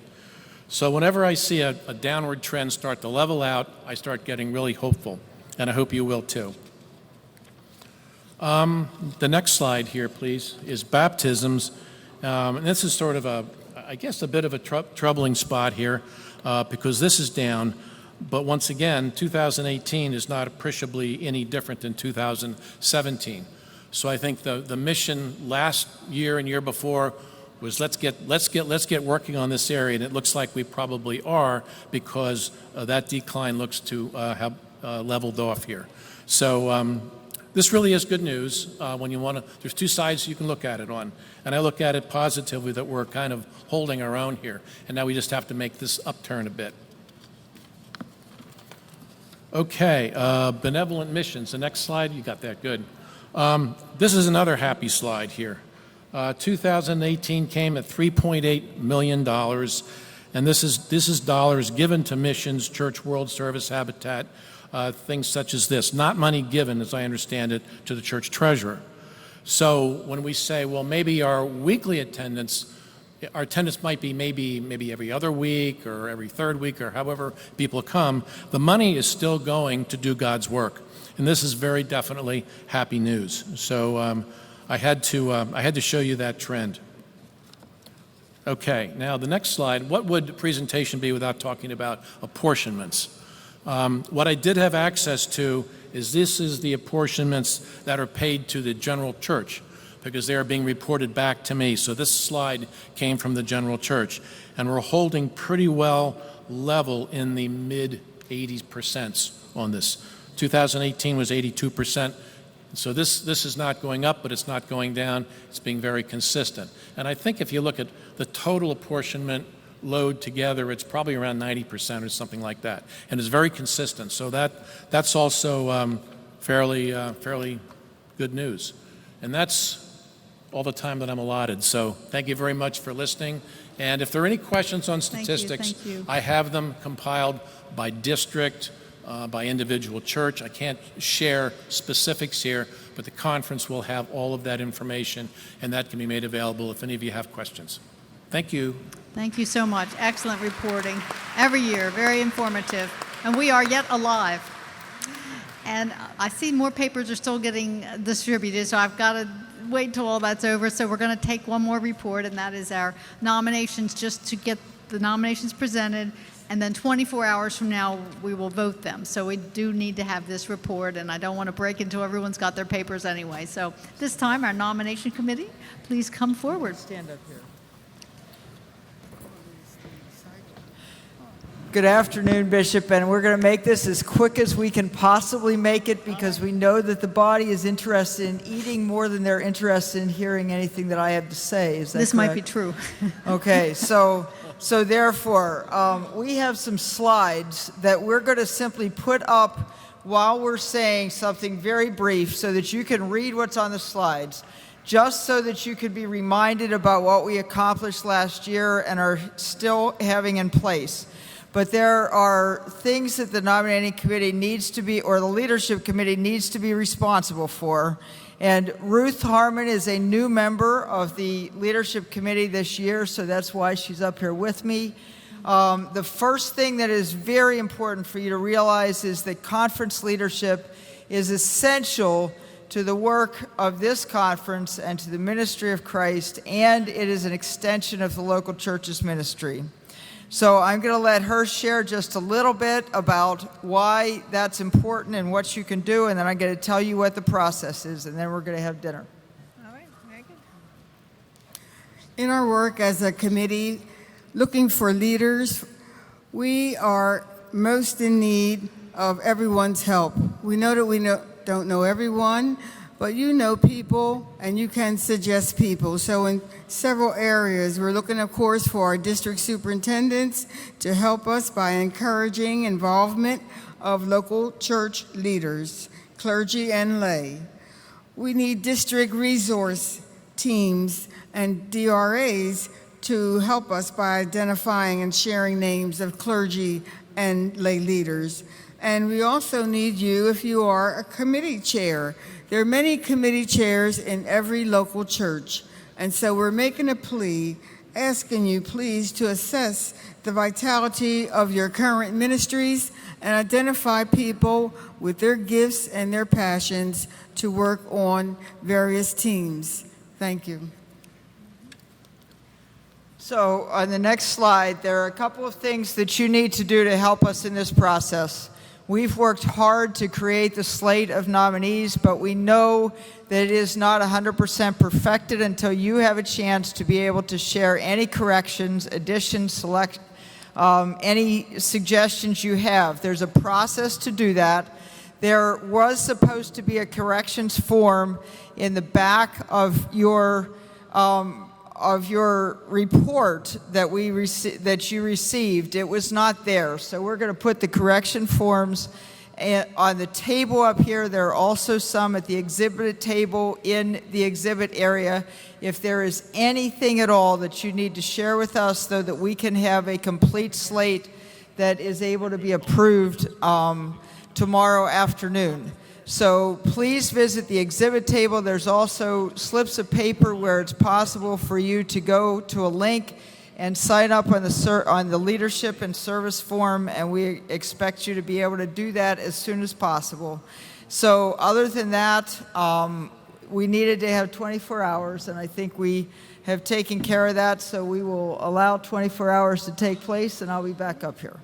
So whenever I see a downward trend start to level out, I start getting really hopeful, and I hope you will too. The next slide here, please, is baptisms. And this is sort of I guess a bit of a troubling spot here because this is down. But once again, 2018 is not appreciably any different than 2017. So I think the mission last year and year before was let's get working on this area, and it looks like we probably are, because that decline looks to have leveled off here. So this really is good news when you want to. There's two sides you can look at it on, and I look at it positively that we're kind of holding our own here, and now we just have to make this upturn a bit. Okay, benevolent missions. The next slide, you got that, good. This is another happy slide here. 2018 came at $3.8 million, and this is dollars given to missions, church, world service, habitat, things such as this. Not money given, as I understand it, to the church treasurer. So when we say, well, maybe our weekly attendance, our attendance might be maybe every other week or every third week or however people come, the money is still going to do God's work. And this is very definitely happy news. So I had to show you that trend. Okay, now the next slide. What would the presentation be without talking about apportionments? What I did have access to is this is the apportionments that are paid to the general church, because they are being reported back to me. So this slide came from the general church, and we're holding pretty well level in the mid 80% on this. 2018 was 82%. So this is not going up, but it's not going down. It's being very consistent. And I think if you look at the total apportionment load together, it's probably around 90% or something like that. And it's very consistent. So that's also fairly good news. And that's all the time that I'm allotted. So thank you very much for listening. And if there are any questions on statistics, Thank you. I have them compiled by district, by individual church. I can't share specifics here, but the conference will have all of that information, and that can be made available if any of you have questions. Thank you. Thank you so much. Excellent reporting every year, very informative. And we are yet alive. And I see more papers are still getting distributed, so I've got to wait till all that's over. So we're going to take one more report, and that is our nominations, just to get the nominations presented. And then 24 hours from now, we will vote them. So we do need to have this report, and I don't want to break until everyone's got their papers anyway. So this time, our nomination committee, please come forward. Stand up here. Good afternoon, Bishop, and we're going to make this as quick as we can possibly make it, because we know that the body is interested in eating more than they're interested in hearing anything that I have to say. Is that This correct? might be true. Okay, so therefore, we have some slides that we're going to simply put up while we're saying something very brief so that you can read what's on the slides, just so that you could be reminded about what we accomplished last year and are still having in place. But there are things that the nominating committee needs to be, or the leadership committee needs to be responsible for. And Ruth Harmon is a new member of the leadership committee this year, so that's why she's up here with me. The first thing that is very important for you to realize is that conference leadership is essential to the work of this conference and to the ministry of Christ, and it is an extension of the local church's ministry. So I'm going to let her share just a little bit about why that's important and what you can do, and then I'm going to tell you what the process is, and then we're going to have dinner. All right, very good. In our work as a committee looking for leaders, we are most in need of everyone's help. We know that we don't know everyone, but you know people and you can suggest people. So in several areas, we're looking, of course, for our district superintendents to help us by encouraging involvement of local church leaders, clergy and lay. We need district resource teams and DRAs to help us by identifying and sharing names of clergy and lay leaders. And we also need you if you are a committee chair. There are many committee chairs in every local church. And so we're making a plea, asking you please to assess the vitality of your current ministries and identify people with their gifts and their passions to work on various teams. Thank you. So on the next slide, there are a couple of things that you need to do to help us in this process. We've worked hard to create the slate of nominees, but we know that it is not 100% perfected until you have a chance to be able to share any corrections, additions, select any suggestions you have. There's a process to do that. There was supposed to be a corrections form in the back of your report that you received. It was not there, so we're going to put the correction forms on the table up here. There are also some at the exhibit table in the exhibit area. If there is anything at all that you need to share with us, so that we can have a complete slate that is able to be approved tomorrow afternoon. So please visit the exhibit table. There's also slips of paper where it's possible for you to go to a link and sign up on the leadership and service form, and we expect you to be able to do that as soon as possible. So other than that, we needed to have 24 hours, and I think we have taken care of that, so we will allow 24 hours to take place, and I'll be back up here.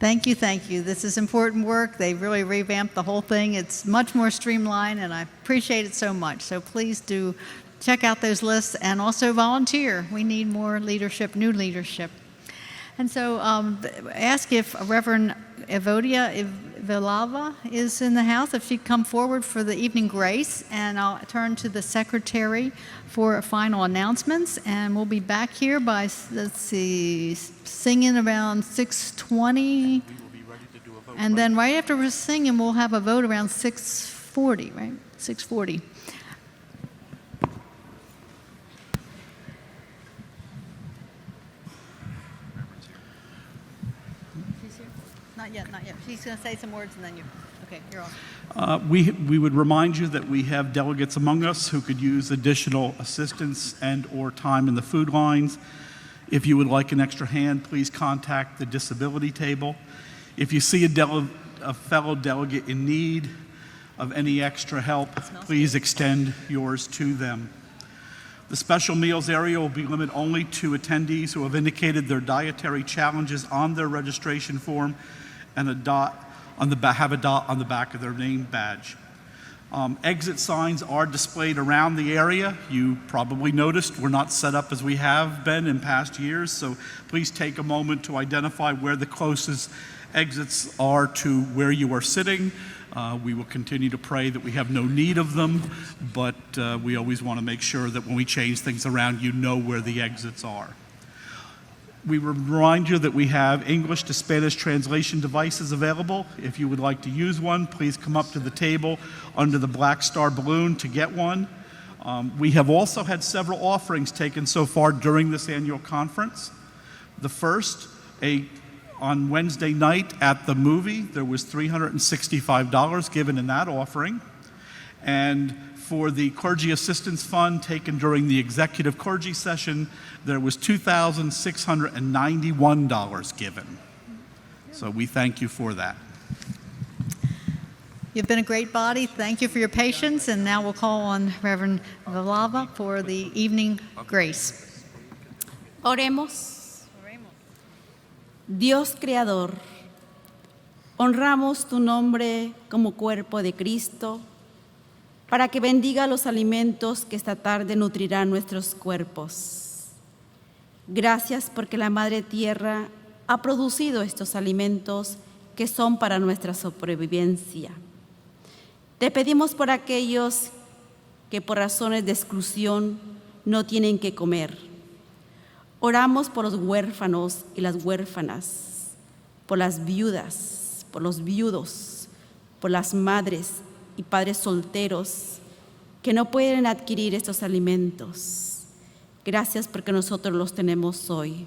Thank you, thank you. This is important work. They really revamped the whole thing. It's much more streamlined, and I appreciate it so much. So please do check out those lists and also volunteer. We need more leadership, new leadership. And so ask if Reverend Evodia Vilava is in the house, if she'd come forward for the evening grace, and I'll turn to the secretary for final announcements, and we'll be back here by, let's see, singing around 6:20, and then right after we're singing, we'll have a vote around 6:40, right? 6:40. Not yet, not yet. She's going to say some words and then you. Okay, you're on. We would remind you that we have delegates among us who could use additional assistance and or time in the food lines. If you would like an extra hand, please contact the disability table. If you see a fellow delegate in need of any extra help, please extend yours to them. The special meals area will be limited only to attendees who have indicated their dietary challenges on their registration form and have a dot on the back of their name badge. Exit signs are displayed around the area. You probably noticed we're not set up as we have been in past years, so please take a moment to identify where the closest exits are to where you are sitting. We will continue to pray that we have no need of them, but we always want to make sure that when we change things around, you know where the exits are. We remind you that we have English to Spanish translation devices available. If you would like to use one, please come up to the table under the black star balloon to get one. We have also had several offerings taken so far during this annual conference. The first, on Wednesday night at the movie, there was $365 given in that offering. And for the Clergy Assistance Fund taken during the executive clergy session, there was $2,691 given. So we thank you for that. You've been a great body. Thank you for your patience. And now we'll call on Reverend Vilava for the evening grace. Oremos. Dios Creador, honramos tu nombre como cuerpo de Cristo para que bendiga los alimentos que esta tarde nutrirán nuestros cuerpos. Gracias porque la Madre Tierra ha producido estos alimentos que son para nuestra sobrevivencia. Te pedimos por aquellos que por razones de exclusión no tienen que comer. Oramos por los huérfanos y las huérfanas, por las viudas, por los viudos, por las madres y padres solteros que no pueden adquirir estos alimentos. Gracias porque nosotros los tenemos hoy.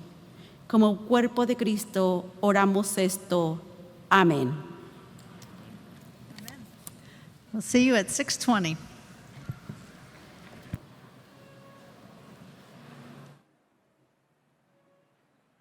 Como cuerpo de Cristo oramos esto. Amén. We'll see you at 6:20.